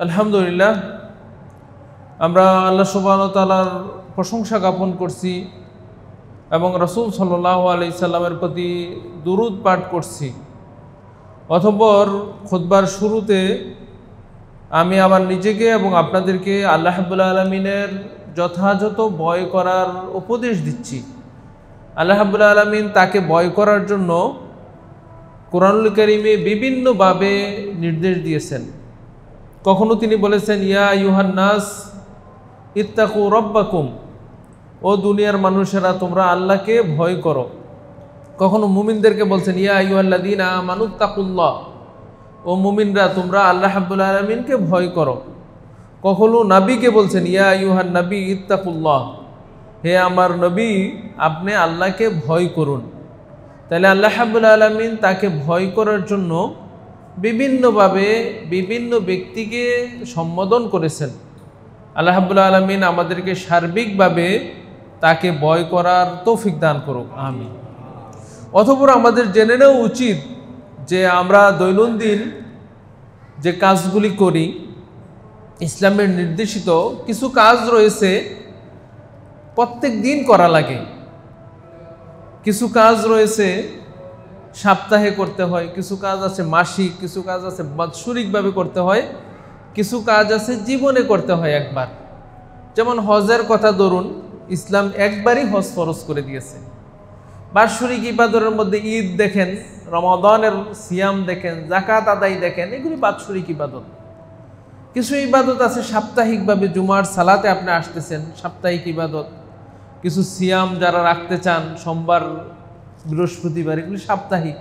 আলহামদুলিল্লাহ, আমরা আল্লাহ সুবহানাহু ওয়া তাআলার প্রশংসা জ্ঞাপন করছি এবং রাসূল সাল্লাল্লাহু আলাইহি সাল্লামের প্রতি দুরূদ পাঠ করছি। অতঃপর খুতবার শুরুতে আমি আমার নিজেকে এবং আপনাদেরকে আল্লাহ রাব্বুল আলামিনের যথাযথ ভয় করার উপদেশ দিচ্ছি। আল্লাহ রাব্বুল আলামিন তাকে ভয় করার জন্য কোরআনুল কারীমে বিভিন্নভাবে নির্দেশ দিয়েছেন। কখনো তিনি বলেছেন, ইয়া আইয়ুহান নাস ইত্তাকু রাব্বাকুম, ও দুনিয়ার মানুষেরা তোমরা আল্লাহকে ভয় করো। কখনো মুমিনদেরকে বলছেন, ইয়া আইয়ুহাল্লাযীনা আমানুত্তাকুল্লাহ, ও মুমিনরা তোমরা আল্লাহ রাব্বুল আলামিনকে ভয় করো। কখনো নবীকে বলছেন, ইয়া আইয়ুহান নবী ইত্তাকুল্লাহ, হে আমার নবী আপনি আল্লাহকে ভয় করুন। তাহলে আল্লাহ রাব্বুল আলামিন তাকে ভয় করার জন্য বিভিন্নভাবে বিভিন্ন ব্যক্তিকে সম্বোধন করেছেন। আল্লাহ রাব্বুল আলামিন আমাদেরকে সার্বিকভাবে তাকে ভয় করার তৌফিক দান করুক, আমিন। অতঃপর আমাদের জেনে নেওয়া উচিত যে আমরা দৈনন্দিন যে কাজগুলি করি, ইসলামের নির্দেশিত কিছু কাজ রয়েছে প্রত্যেক দিন করা লাগে, কিছু কাজ রয়েছে সপ্তাহে করতে হয়, কিছু কাজ আছে মাসিক, কিছু কাজ আছে বাৎসরিকভাবে করতে হয়, কিছু কাজ আছে জীবনে করতে হয় একবার। যেমন হজের কথা ধরুন, ইসলাম একবারই হজ ফরজ করে দিয়েছে। বাৎসরিক ইবাদতের মধ্যে ঈদ দেখেন, রমাদানের সিয়াম দেখেন, যাকাত আদায় দেখেন, এগুলি বাৎসরিক ইবাদত। কিছু ইবাদত আছে সাপ্তাহিকভাবে, জুমার সালাতে আপনি আসতেছেন, সাপ্তাহিক ইবাদত। কিছু সিয়াম যারা রাখতে চান সোমবার বৃহস্পতিবার, এগুলি সাপ্তাহিক।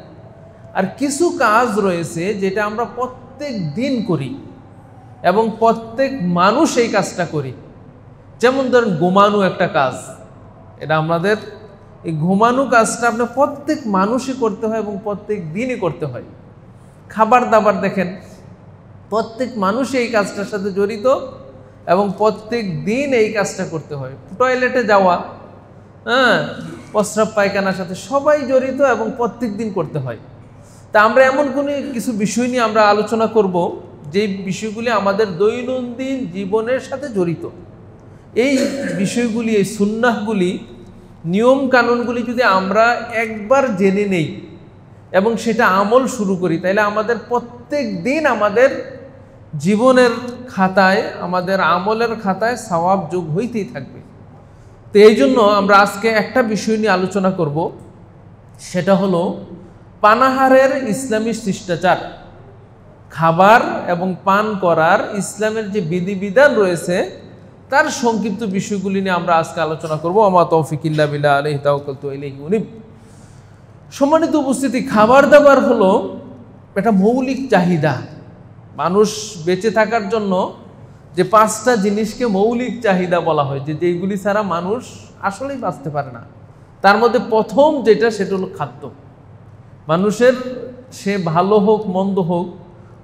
আর কিছু কাজ রয়েছে যেটা আমরা প্রত্যেক দিন করি এবং প্রত্যেক মানুষ এই কাজটা করি। যেমন ধরেন ঘুমানো একটা কাজ, এটা আমাদের এই ঘুমানো কাজটা আপনার প্রত্যেক মানুষই করতে হয় এবং প্রত্যেক দিনই করতে হয়। খাবার দাবার দেখেন, প্রত্যেক মানুষই এই কাজটার সাথে জড়িত এবং প্রত্যেক দিন এই কাজটা করতে হয়। টয়লেটে যাওয়া, প্রস্রাব পায়খানার সাথে সবাই জড়িত এবং প্রত্যেক দিন করতে হয়। তা আমরা এমন কোনো কিছু বিষয় নিয়ে আমরা আলোচনা করব যে বিষয়গুলি আমাদের দৈনন্দিন জীবনের সাথে জড়িত। এই বিষয়গুলি, এই সুন্নাহগুলি, নিয়ম কানুনগুলি যদি আমরা একবার জেনে নেই এবং সেটা আমল শুরু করি, তাহলে আমাদের প্রত্যেক দিন আমাদের জীবনের খাতায়, আমাদের আমলের খাতায় সওয়াব যোগ হইতেই থাকবে। তো এই জন্য আমরা আজকে একটা বিষয় নিয়ে আলোচনা করব, সেটা হলো পানাহারের ইসলামী শিষ্টাচার। খাবার এবং পান করার ইসলামের যে বিধিবিধান রয়েছে তার সংক্ষিপ্ত বিষয়গুলি নিয়ে আমরা আজকে আলোচনা করব। আমা তৌফিক ইল্লা বিল্লাহ, আলাইহি তাওয়াক্কালতু ওয়া ইলাইহি উনীব। সম্মানিত উপস্থিতি, খাবার দাবার হলো একটা মৌলিক চাহিদা। মানুষ বেঁচে থাকার জন্য যে পাঁচটা জিনিসকে মৌলিক চাহিদা বলা হয়, যে যেগুলি ছাড়া মানুষ আসলেই বাঁচতে পারে না, তার মধ্যে প্রথম যেটা, সেটা হলো খাদ্য। মানুষের, সে ভালো হোক মন্দ হোক,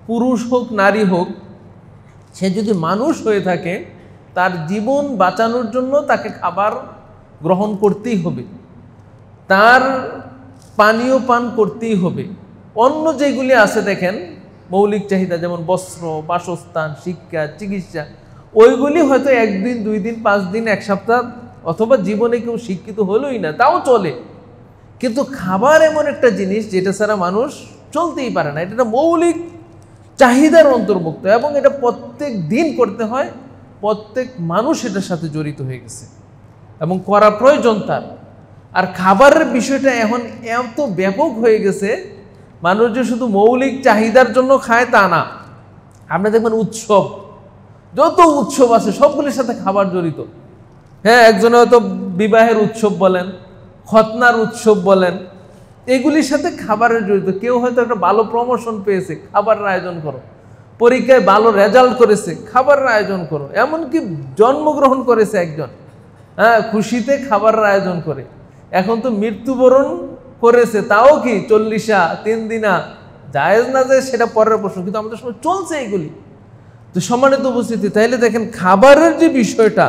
পুরুষ হোক নারী হোক, সে যদি মানুষ হয়ে থাকে তার জীবন বাঁচানোর জন্য তাকে খাবার গ্রহণ করতেই হবে, তার পানীয় পান করতেই হবে। অন্য যেগুলি আছে দেখেন মৌলিক চাহিদা, যেমন বস্ত্র, বাসস্থান, শিক্ষা, চিকিৎসা, ওইগুলি হয়তো একদিন, 2 দিন, 5 দিন, 1 সপ্তাহ অথবা জীবনে কেউ শিক্ষিত হলোই না, তাও চলে। কিন্তু খাবার এমন একটা জিনিস যেটা ছাড়া মানুষ চলতেই পারে না। এটা মৌলিক চাহিদার অন্তর্ভুক্ত এবং এটা প্রত্যেক দিন করতে হয়। প্রত্যেক মানুষ এটার সাথে জড়িত হয়ে গেছে এবং করা প্রয়োজন তার। আর খাবারের বিষয়টা এখন এত ব্যাপক হয়ে গেছে, মানুষ যে শুধু মৌলিক চাহিদার জন্য খায় তা না। আপনি দেখবেন উৎসব, যত উৎসব আছে সবগুলির সাথে খাবার জড়িত। হ্যাঁ, একজনে হয়তো বিবাহের উৎসব বলেন, খতনার উৎসব বলেন, এগুলির সাথে খাবারের জড়িত। কেউ হয়তো একটা ভালো প্রমোশন পেয়েছে, খাবারের আয়োজন করো। পরীক্ষায় ভালো রেজাল্ট করেছে, খাবারের আয়োজন করো। এমনকি জন্মগ্রহণ করেছে একজন, খুশিতে খাবারের আয়োজন করে। এখন তো মৃত্যুবরণ করেছে, তাও কি 40 3 দিনা, জায়েজ না যায় সেটা পরের প্রশ্ন, কিন্তু আমাদের সময় চলছে এইগুলি। তো সম্মানিত উপস্থিতি, তাইলে দেখেন খাবারের যে বিষয়টা,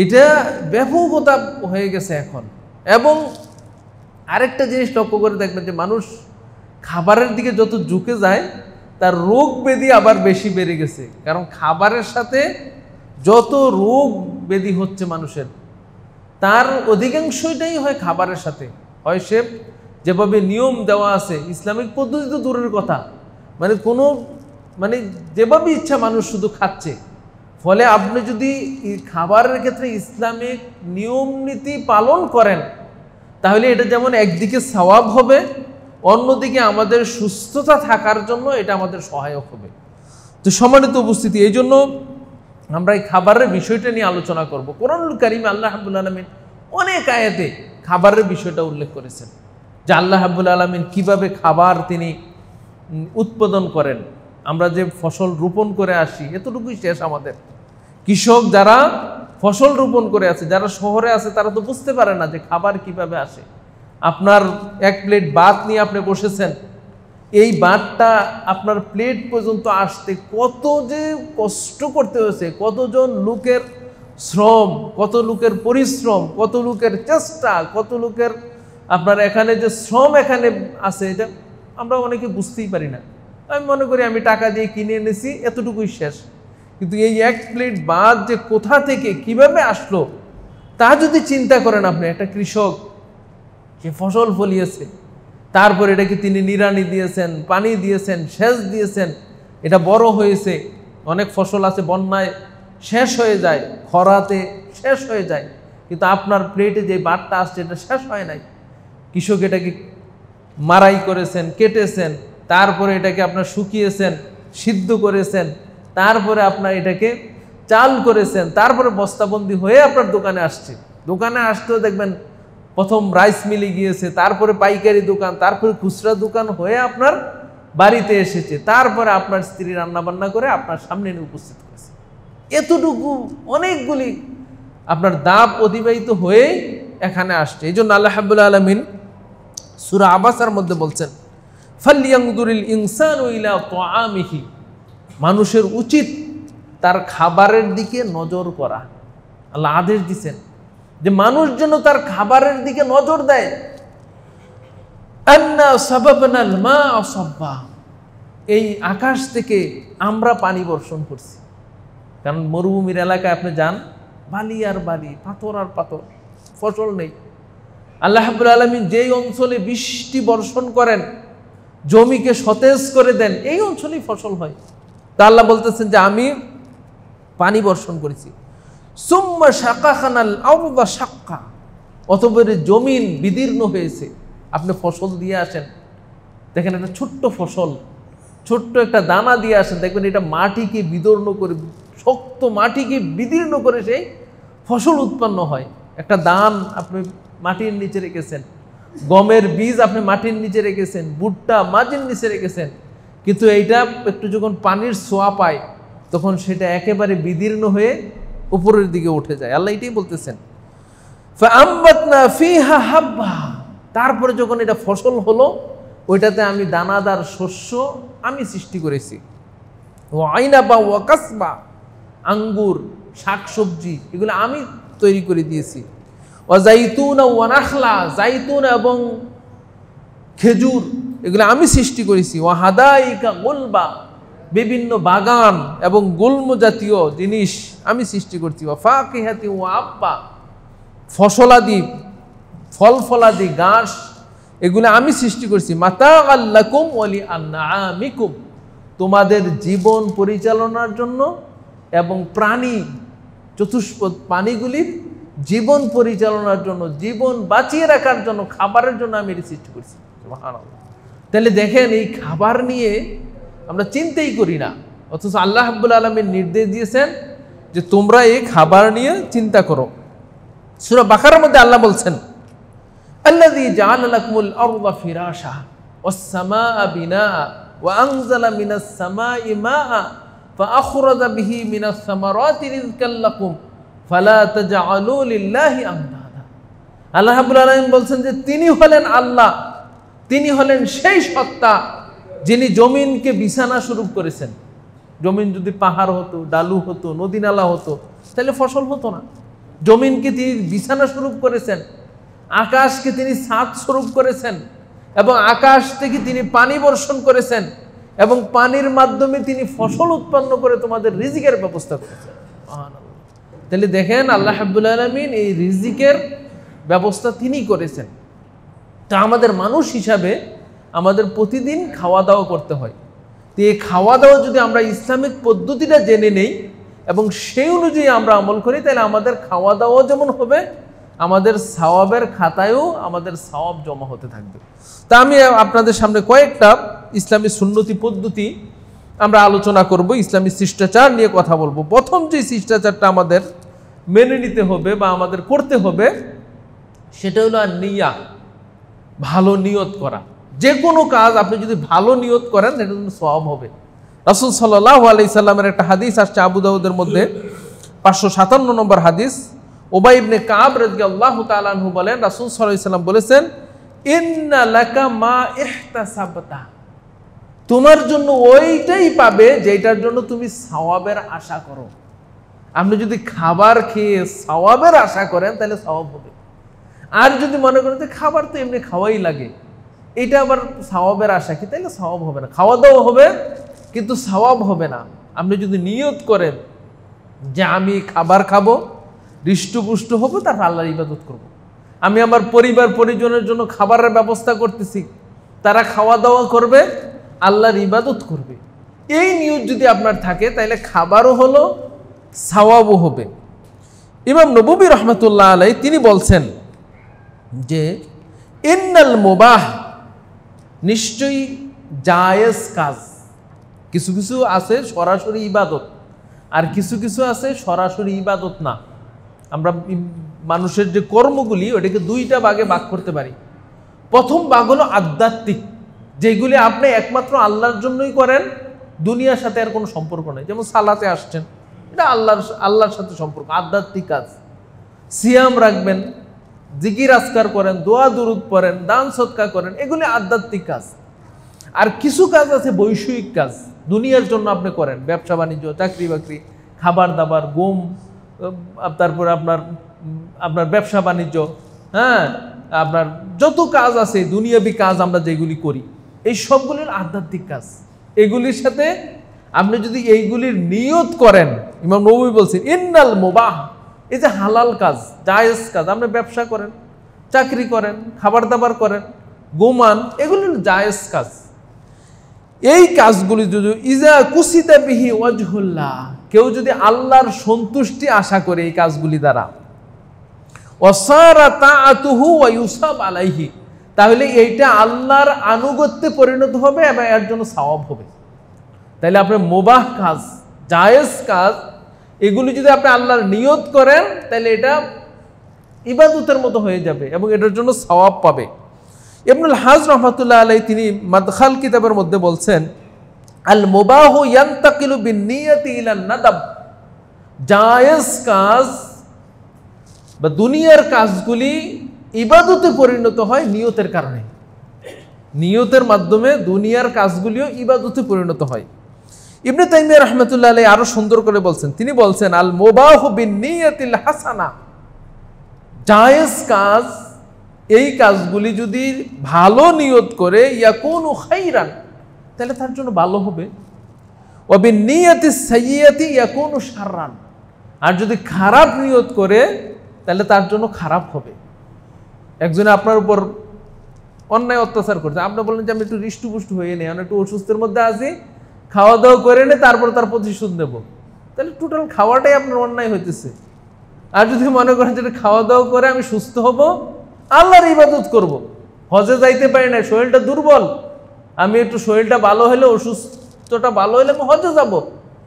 এটা ব্যাপকতা হয়ে গেছে এখন। এবং আরেকটা জিনিস লক্ষ্য করে দেখবেন যে মানুষ খাবারের দিকে যত ঝুঁকে যায় তার রোগ ব্যাধি আবার বেশি বেড়ে গেছে। কারণ খাবারের সাথে যত রোগ ব্যাধি হচ্ছে মানুষের, তার অধিকাংশটাই হয় খাবারের সাথে। হয় সে যেভাবে নিয়ম দেওয়া আছে ইসলামিক পদ্ধতি তো দূরের কথা, মানে যেভাবে ইচ্ছা মানুষ শুধু খাচ্ছে। ফলে আপনি যদি খাবারের ক্ষেত্রে ইসলামিক নিয়ম নীতি পালন করেন, তাহলে এটা যেমন একদিকে সওয়াব হবে, অন্যদিকে আমাদের সুস্থতা থাকার জন্য এটা আমাদের সহায়ক হবে। তো সম্মানিত উপস্থিতি, এই জন্য আমরা এই খাবারের বিষয়টা নিয়ে আলোচনা করব। কোরআনুল কারীমে আল্লাহ রাব্বুল আলামিন অনেক আয়াতে খাবারের বিষয়টা উল্লেখ করেছেন, যে আল্লাহ রাব্বুল আলামিন কিভাবে খাবার তিনি উৎপাদন করেন। আমরা যে ফসল রোপণ করে আসি এতটুকুই শেষ আমাদের। কৃষক যারা ফসল রোপণ করে আছে, যারা শহরে আছে, তারা তো বুঝতে পারে না যে খাবার কিভাবে আসে। আপনার এক প্লেট ভাত নিয়ে আপনি বসেছেন, এই ভাতটা আপনার প্লেট পর্যন্ত আসতে কত যে কষ্ট করতে হয়েছে, কতজন লোকের শ্রম, কত লোকের পরিশ্রম, কত লোকের চেষ্টা, কত লোকের আপনার এখানে যে শ্রম এখানে আছে, এটা আমরা অনেকে বুঝতেই পারি না। আমি মনে করি আমি টাকা দিয়ে কিনে এনেছি, এতটুকুই শেষ। কিন্তু এই এক প্লেট ভাত যে কোথা থেকে কিভাবে আসলো তা যদি চিন্তা করেন আপনি, একটা কৃষক যে ফসল ফলিয়েছে, তারপর এটাকে তিনি নিড়ানি দিয়েছেন, পানি দিয়েছেন, সেচ দিয়েছেন, এটা বড় হয়েছে। অনেক ফসল আছে বন্যায় শেষ হয়ে যায়, খরাতে শেষ হয়ে যায়, কিন্তু আপনার প্লেটে যে ভাতটা আসছে এটা শেষ হয় নাই। কৃষক এটাকে মারাই করেছেন, কেটেছেন, তারপরে এটাকে আপনার শুকিয়েছেন, সিদ্ধ করেছেন, তারপরে আপনার এটাকে চাল করেছেন, তারপরে বস্তাবন্দি হয়ে আপনার দোকানে আসছে। দোকানে আসতেও দেখবেন প্রথম রাইস মিলে গিয়েছে, তারপরে পাইকারি দোকান, তারপরে খুচরা দোকান হয়ে আপনার বাড়িতে এসেছে, তারপরে আপনার স্ত্রী রান্নাবান্না করে আপনার সামনে এনে উপস্থিত করেছে। এতটুকু অনেকগুলি আপনার দাব অতিবাহিত হয়ে এখানে আসছে। এই জন্য আল্লাহ রাব্বুল আলামিন সূরা আবাসার মধ্যে বলছেন, ফালইয়ানজুরিল ইনসানু ইলা তাআমিহি, মানুষের উচিত তার খাবারের দিকে নজর করা। আল্লাহ আদেশ দিচ্ছেন যে মানুষ যেন তার খাবারের দিকে নজর দেয়। আন্না সাবাবনাল মা'a সাব্বা, এই আকাশ থেকে আমরা পানি বর্ষণ করছি। কারণ মরুভূমির এলাকায় আপনি যান, বালি আর বালি, পাথর আর পাথর, ফসল নেই। আল্লাহ রাব্বুল আলামিন যেই অঞ্চলে বৃষ্টি বর্ষণ করেন, জমিকে সতেজ করে দেন, এই অঞ্চলেই ফসল হয়। তা আল্লাহ বলতেছেন যে আমি পানি বর্ষণ করেছি। সুম্মা শাকাখানাল আরদা শাক্কা, অতঃপর জমিন বিদীর্ণ হয়েছে। আপনি ফসল দিয়ে আসেন, দেখেন একটা ছোট্ট ফসল, ছোট্ট একটা দানা দিয়ে আসেন, দেখবেন এটা মাটিকে বিদীর্ণ করে, শক্ত মাটিকে বিদীর্ণ করে সেই ফসল উৎপন্ন হয়। একটা দান আপনি মাটির নিচে রেখেছেন, গমের বীজ আপনি মাটির নিচে রেখেছেন, ভুট্টা মাটির নিচে রেখেছেন, কিন্তু এইটা একটু যখন পানির ছোঁয়া পায় তখন সেটা একেবারে বিদীর্ণ হয়ে উপরের দিকে উঠে যায়। আল্লাহ এটাই বলতেছেন, ফাআমবাতনা ফিহা হাব্বা, তারপরে যখন এটা ফসল হলো, ওইটাতে আমি দানাদার শস্য আমি সৃষ্টি করেছি। ওয়া আইনাবা ওয়া কাসবা, আঙ্গুর, শাকসবজি, এগুলো আমি তৈরি করে দিয়েছি। ওয়া জাইতুনা ওয়া নাখলা, জাইতুন এবং খেজুর, এগুলো আমি সৃষ্টি করেছি। ওয়া হাদাইকা গুলবা, বিভিন্ন বাগান এবং গুল্ম জাতীয় জিনিস আমি সৃষ্টি করছি। ওয়া ফাকিহাতি ওয়া আব্বা, ফসলাদি, ফল ফলাদি, ঘাস, এগুলো আমি সৃষ্টি করছি। মাতাআল লাকুম ওয়া লিআনআমিকুম, তোমাদের জীবন পরিচালনার জন্য এবং প্রাণী চতুষ্পদ প্রাণীগুলির জীবন পরিচালনার জন্য, জীবন বাঁচিয়ে রাখার জন্য, খাবারের জন্য আমি এটি সৃষ্টি করছি। সুবহানাল্লাহ। তাহলে দেখেন এই খাবার নিয়ে আমরা চিন্তাই করি না, অথচ আল্লাহ রাব্বুল আলামিন নির্দেশ দিয়েছেন যে তোমরা এই খাবার নিয়ে চিন্তা করো। সূরা বাকারার মধ্যে আল্লাহ বলছেন, আল্লাযী জাআলা লাকুমুল আরদা ফিরাশা ওয়াস সামাআ বিনাআ ওয়া আনজালা মিনাস সামাই মাআ ফাআখরাজা বিহি মিনাস সামারাতি রিজকাল লাকুম ফালা তাজআলু লিল্লাহি আমদাদা। আল্লাহ রাব্বুল আলামিন বলছেন যে তিনি হলেন আল্লাহ, তিনি হলেন সেই সত্তা যিনি জমিনকে বিছানা স্বরূপ করেছেন। জমিন যদি পাহাড় হতো, ডালু হতো, নদী নালা হতো, তাহলে ফসল হতো না। জমিনকে তিনি বিছানা স্বরূপ করেছেন, আকাশকে তিনি ছাদ স্বরূপ করেছেন, এবং আকাশ থেকে তিনি পানি বর্ষণ করেছেন। এবং পানির মাধ্যমে তিনি ফসল উৎপন্ন করে তোমাদের রিজিকের ব্যবস্থা করেছেন। সুবহানাল্লাহ। তাহলে দেখেন আল্লাহ রাব্বুল আলামিন এই রিজিকের ব্যবস্থা তিনি করেছেন। তা আমাদের মানুষ হিসাবে আমাদের প্রতিদিন খাওয়া দাওয়া করতে হয়। তো এই খাওয়া দাওয়া যদি আমরা ইসলামিক পদ্ধতিটা জেনে নেই এবং সেই অনুযায়ী আমরা আমল করি, তাহলে আমাদের খাওয়া দাওয়া যেমন হবে, আমাদের সওয়াবের খাতায়ও আমাদের সওয়াব জমা হতে থাকবে। তা আমি আপনাদের সামনে কয়েকটা ইসলামী সুন্নতি পদ্ধতি আমরা আলোচনা করব, ইসলামী শিষ্টাচার নিয়ে কথা বলবো। প্রথম যে শিষ্টাচারটা আমাদের মেনে নিতে হবে বা আমাদের করতে হবে সেটা হলো আর নিয়া, ভালো নিয়ত করা। যে কোনো কাজ আপনি যদি ভালো নিয়ত করেন এটা কিন্তু সওয়াব হবে। রাসূল সাল্লাল্লাহু আলাইহি সাল্লামের একটা হাদিস আসছে আবু দাউদের মধ্যে 557 নম্বর হাদিস। উবাই ইবনে কাব রাদিয়াল্লাহু তাআলা আনহু বলেন, রাসূল সাল্লাল্লাহু আলাইহি সাল্লাম বলেছেন, ইন্না লাকা মা ইহতাসাবতা, তোমার জন্য ওইটাই পাবে যেটার জন্য তুমি সওয়াবের আশা করো। আপনি যদি খাবার খেয়ে সওয়াবের আশা করেন তাহলে সওয়াব হবে। আর যদি মনে করেন যে খাবার তো এমনি খাওয়াই লাগে, এটা আবার সওয়াবের আশা কি, তাহলে সওয়াব হবে না। খাওয়া দাওয়া হবে কিন্তু সওয়াব হবে না। আপনি যদি নিয়ত করেন যে আমি খাবার খাবো, হৃষ্টপুষ্ট হবো, তারপর আল্লাহর ইবাদত করব। আমি আমার পরিবার পরিজনের জন্য খাবারের ব্যবস্থা করতেছি, তারা খাওয়া দাওয়া করবে, আল্লাহর ইবাদত করবে, এই নিয়ত যদি আপনার থাকে তাহলে খাবারও হলো, সওয়াবও হবে। ইমাম নববী রহমতুল্লাহ আলাইহি তিনি বলছেন যে ইন্নাল মুবাহ, নিশ্চয়ই জায়েজ কাজ, কিছু কিছু আছে সরাসরি ইবাদত আর কিছু কিছু আছে সরাসরি ইবাদত না। আমরা মানুষের যে কর্মগুলি ওটাকে দুইটা ভাগে ভাগ করতে পারি। প্রথম ভাগ হলো আধ্যাত্মিক, যেগুলি আপনি একমাত্র আল্লাহর জন্যই করেন, দুনিয়ার সাথে আর কোনো সম্পর্ক নেই। যেমন সালাতে আসছেন, এটা আল্লাহর সাথে সম্পর্ক, আধ্যাত্মিক কাজ। সিয়াম রাখবেন, জিকির আজকার করেন, দোয়া দুরুদ পড়েন, দান সদকা করেন, এগুলি আধ্যাত্মিক কাজ। আর কিছু কাজ আছে বৈষয়িক কাজ, দুনিয়ার জন্য আপনি করেন, ব্যবসা বাণিজ্য, চাকরি বাকরি, খাবার দাবার, গম, তারপরে আপনার ব্যবসা বাণিজ্য, হ্যাঁ, আপনার যত কাজ আছে দুনিয়াবি কাজ আমরা যেগুলি করি, এই সবগুলির আধ্যাত্মিক কাজ। এগুলির সাথে আপনি যদি এইগুলির নিয়ত করেন, ইমাম নববী বলছেন ইন্নাল মুবাহ, এই যে হালাল কাজ, জায়েজ কাজ, আপনি ব্যবসা করেন, চাকরি করেন, খাবার দাবার করেন, গোমান, এগুলি জায়েজ কাজ। এই কাজগুলি যদি ইজা কুসিতা বিহি ওয়াজহুল্লাহ, কেউ যদি আল্লাহর সন্তুষ্টি আশা করে এই কাজগুলি দ্বারা, ওয়াসারা তাআতুহু ওয়া ইউসাব আলাইহি, তাহলে এইটা আল্লাহর আনুগত্যে পরিণত হবে এবং এর জন্য সওয়াব হবে। তাহলে আপনি মুবাহ কাজ, জায়েজ কাজ, এগুলি যদি আপনি আল্লাহর নিয়ত করেন তাহলে এটা ইবাদতের মতো হয়ে যাবে এবং এটার জন্য সওয়াব পাবে। ইবনুল হাজ রহমাতুল্লাহ আলাইহি তিনি মাদখাল কিতাবের মধ্যে বলছেন, আল মুবাহু ইয়ান্তাকিলু বিন্নিয়াতি ইলা নাদাব, জায়েজ কাজ বা দুনিয়ার কাজগুলি ইবাদতে পরিণত হয় নিয়তের কারণে। নিয়তের মাধ্যমে দুনিয়ার কাজগুলিও ইবাদতে পরিণত হয়। ইবনে তাইমিয়া রাহমাতুল্লাহ আলাইহি আরো সুন্দর করে বলছেন, তিনি বলছেন আল মুবাহু বিন্নিয়াতিল হাসানা, জায়েজ কাজ, এই কাজগুলি যদি ভালো নিয়ত করে ইয়াকুনু খাইরান, তাহলে তার জন্য ভালো হবে। ওয়া বিন্নিয়াতিস সাইয়্যাতি ইয়াকুনু শাররান, আর যদি খারাপ নিয়ত করে তাহলে তার জন্য খারাপ হবে। একজনে আপনার উপর অন্যায় অত্যাচার করছে, আপনি বললেন যে আমি একটু হৃষ্টপুষ্ট হয়ে নেই, আমি একটু অসুস্থের মধ্যে আছি, খাওয়া দাওয়া করে নে, তারপর তার প্রতিশোধ নেব, তাহলে টোটাল খাওয়াটাই আপনার অন্যায় হইতেছে। আর যদি মনে করেন যে খাওয়া দাওয়া করে আমি সুস্থ হব, আল্লাহর ইবাদত করব, হজে যাইতে পারি না, শরীরটা দুর্বল, আমি একটু শরীরটা ভালো হলে, অসুস্থটা ভালো হলে আমি হজে যাব,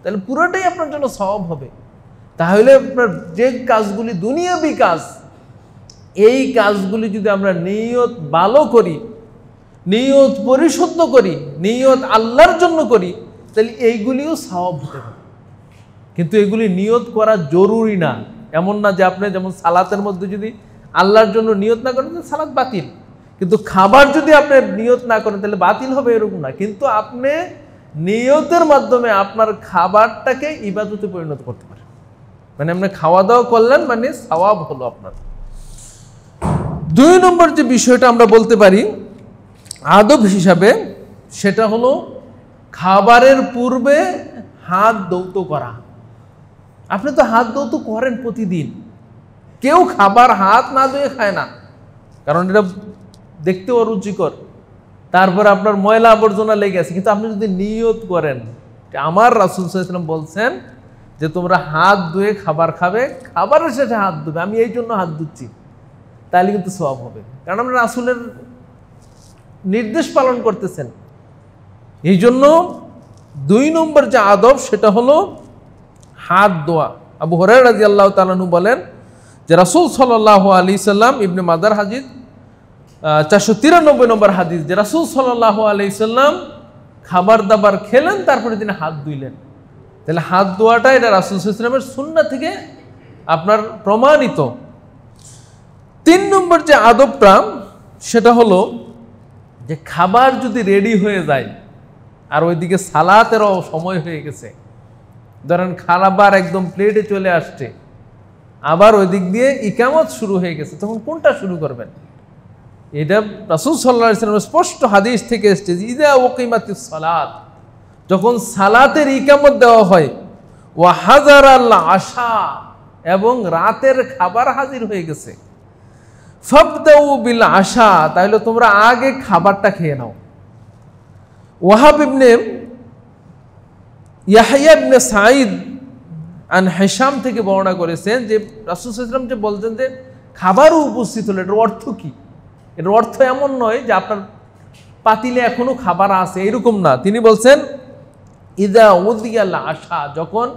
তাহলে পুরোটাই আপনার জন্য সওয়াব হবে। তাহলে আপনার যে কাজগুলি দুনিয়াবি কাজ, এই কাজগুলি যদি আমরা নিয়ত ভালো করি, নিয়ত পরিশুদ্ধ করি, নিয়ত আল্লাহর জন্য করি, তাহলে এইগুলিও সওয়াব হতে পারে। কিন্তু এগুলি নিয়ত করা জরুরি না, এমন না যে আপনি যেমন সালাতের মধ্যে যদি আল্লাহর জন্য নিয়ত না করেন তাহলে সালাত বাতিল, কিন্তু খাবার যদি আপনি নিয়ত না করেন তাহলে বাতিল হবে, এরকম না। কিন্তু আপনি নিয়তের মাধ্যমে আপনার খাবারটাকে ইবাদতে পরিণত করতে পারেন, মানে আপনি খাওয়া দাওয়া করলেন মানে সওয়াব হলো আপনার। 2 নম্বর যে বিষয়টা আমরা বলতে পারি আদব হিসাবে, সেটা হলো খাবারের পূর্বে হাত ধৌত করা। আপনি তো হাত ধৌত করেন প্রতিদিন, কেউ খাবার হাত না ধুয়ে খায় না, কারণ এটা দেখতেও রুচিকর। তারপর আপনার ময়লা আবর্জনা লেগে আছে, কিন্তু আপনি যদি নিয়ত করেন, আমার রাসূল সাল্লাল্লাহু আলাইহি ওয়াসাল্লাম বলছেন যে তোমরা হাত ধুয়ে খাবার খাবে, খাবারের শেষে হাত ধুবে, আমি এই জন্য হাত ধুচ্ছি, তাহলে কিন্তু সওয়াব হবে, কারণ আমরা রাসূলের নির্দেশ পালন করতেছেন। এই জন্য 2 নম্বর যে আদব সেটা হলো হাত ধোয়া। আবু হুরায়রা রাদিয়াল্লাহু তাআলা আনহু বলেন যে রাসূল সাল্লাল্লাহু আলাইহি সাল্লাম, ইবনে মাজার হাদিস 493 নম্বর হাদিস, যে রাসূল সাল্লাল্লাহু আলাইহি সাল্লাম খাবার দাবার খেলেন, তারপরে তিনি হাত ধুইলেন। তাহলে হাত ধোয়াটা এটা রাসূল সাল্লাল্লাহু আলাইহি সাল্লামের সুন্নাহ থেকে আপনার প্রমাণিত। 3 নম্বর যে আদবটা সেটা হলো যে খাবার যদি রেডি হয়ে যায় আর ওইদিকে সালাতেরও সময় হয়ে গেছে, ধরেন খাবার একদম প্লেটে চলে আসছে, আবার ওই দিক দিয়ে ইকামত শুরু হয়ে গেছে, তখন কোনটা শুরু করবেন? এটা রাসূল সাল্লাল্লাহু আলাইহি ওয়াসাল্লামের স্পষ্ট হাদিস থেকে এসেছে যে ইযা উকিমাতিস সালাত, যখন সালাতের ইকামত দেওয়া হয়, ওয়া হাযারাল আশা, এবং রাতের খাবার হাজির হয়ে গেছে, ফাবদাউ বিল আশা, তাহলে তোমরা আগে খাবারটা খেয়ে নাও। ওয়াহাব ইবনে ইয়াহইয়া ইবনে সাঈদ আন হিশাম থেকে বর্ণনা করেছেন যে রাসূল সাল্লাল্লাহু আলাইহি ওয়াসাল্লাম যে বলছেন যে খাবারও উপস্থিত হলো, এটার অর্থ কি? এটার অর্থ এমন নয় যে আপনার পাতিলে এখনো খাবার আছে, এরকম না। তিনি বলছেন ইদা উদিয়াল আশা, যখন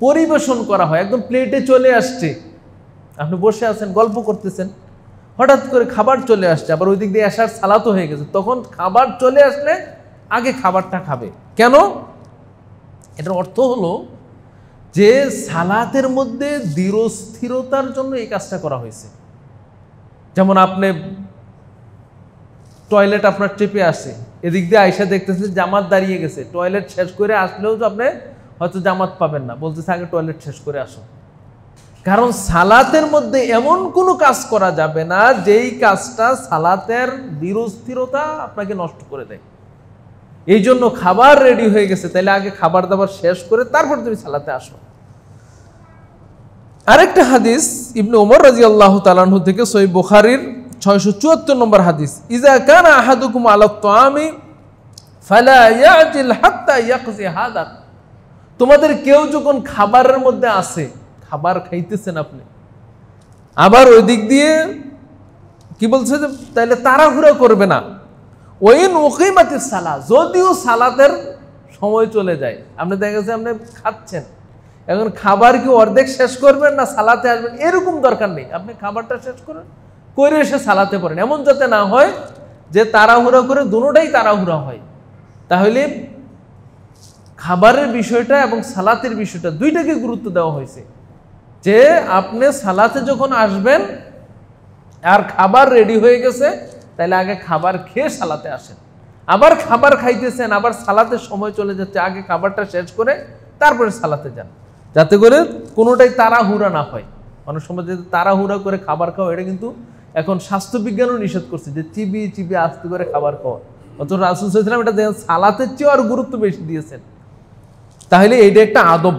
পরিবেশন করা হয়, একদম প্লেটে চলে আসছে, আপনি বসে আছেন গল্প করতেছেন, হঠাৎ করে খাবার চলে আসছে, আবার ওই দিক দিয়ে আসার সালাতও হয়ে গেছে, তখন খাবার চলে আসলে আগে খাবারটা খাবে। কেন? এটার অর্থ হলো যে সালাতের মধ্যে দৃঢ়স্থিরতার জন্য এই কাজটা করা হয়েছে। যেমন আপনি টয়লেট আপনার চেপে আসে, এদিক দিয়ে আয়সা দেখতেছে জামাত দাঁড়িয়ে গেছে, টয়লেট শেষ করে আসলেও তো আপনি হয়তো জামাত পাবেন না, বলতেছে আগে টয়লেট শেষ করে আসো। কারণ সালাতের মধ্যে এমন কোনো কাজ করা যাবে না যেই কাজটা সালাতের দৃঢ়স্থিরতা আপনাকে নষ্ট করে দেয়। এই জন্য খাবার রেডি হয়ে গেছে, তাহলে আগে খাবার দাবার শেষ করে তারপর তুমি সালাতে আসো। আরেকটা হাদিস ইবনে ওমর রাদিয়াল্লাহু তাআলা আনহু থেকে, সহিহ বুখারীর 674 নম্বর হাদিস, ইজা কানা আহাদুকুম আলা তাআমি ফালা ইয়াজিল হাত্তা ইয়াকজি হাদা, তোমাদের কেউ যখন খাবারের মধ্যে আছে, খাবার খাইতেছেন আপনি, আবার ওই দিক দিয়ে কি বলছে যে তাহলে তাড়াহুড়া করবে না। ওয়াইন উকিমাতিস সালাহ, যদিও সালাতের সময় চলে যায়, আপনি দেখা গেছে আপনি খাচ্ছেন, এখন খাবার কি অর্ধেক শেষ করবেন না সালাতে আসবেন, এরকম দরকার নেই, আপনি খাবারটা শেষ করেন, করে এসে সালাতে পড়েন। এমন যাতে না হয় যে তাড়াহুড়া করে দুটোটাই তাড়াহুড়া হয়, তাহলে খাবারের বিষয়টা এবং সালাতের বিষয়টা দুইটাকে গুরুত্ব দেওয়া হয়েছে, যে আপনি সালাতে যখন আসবেন আর খাবার রেডি হয়ে গেছে, তাহলে আগে খাবার খেয়ে সালাতে আসেন। আবার খাবার খাইতেছেন, আবার সালাতের সময় চলে যাচ্ছে, আগে খাবারটা শেষ করে তারপরে সালাতে যান, যাতে করে কোনোটাই তাড়াহুড়া না হয়। অনেক সময় যদি তাড়াহুড়া করে খাবার খাওয়া, এটা কিন্তু এখন স্বাস্থ্যবিজ্ঞানও নিষেধ করছে যে চিবিয়ে চিবিয়ে আস্তে করে খাবার খাওয়া, অথচ রাসূল সাল্লাল্লাহু আলাইহি ওয়াসাল্লাম এটা দেখেন সালাতের চেয়ে আর গুরুত্ব বেশি দিয়েছেন। তাহলে এইটা একটা আদব।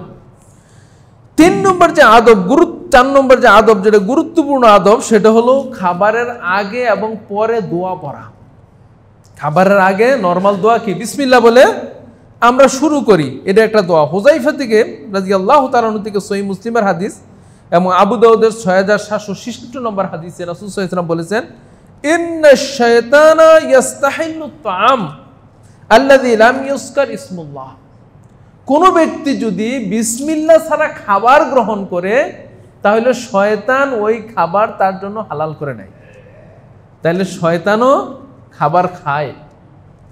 3 নম্বর যে আদব, 4 নম্বর যে আদব, যেটা গুরুত্বপূর্ণ আদব, সেটা হলো খাবারের আগে এবং পরে দোয়া পড়া। খাবারের আগে নরমাল দোয়া কি, বিসমিল্লাহ বলে আমরা শুরু করি, এটা একটা দোয়া। হুযায়ফা থেকে রাদিয়াল্লাহু তাআলা আনহু থেকে সহিহ মুসলিমের হাদিস এবং আবু দাউদের 6766 নম্বর হাদিসে রাসূল সাল্লাল্লাহু আলাইহি ওয়াসাল্লাম বলেছেন, ইন্নাশ শায়তানা ইস্তাহিল্লুত তাআম আল্লাযী লাম ইউযকার ইসমুল্লাহ, কোন ব্যক্তি যদি বিসমিল্লাহ ছাড়া খাবার গ্রহণ করে, তাহলে শয়তান ওই খাবার তার জন্য হালাল করে নেয়। তাহলে শয়তানও খাবার খায়,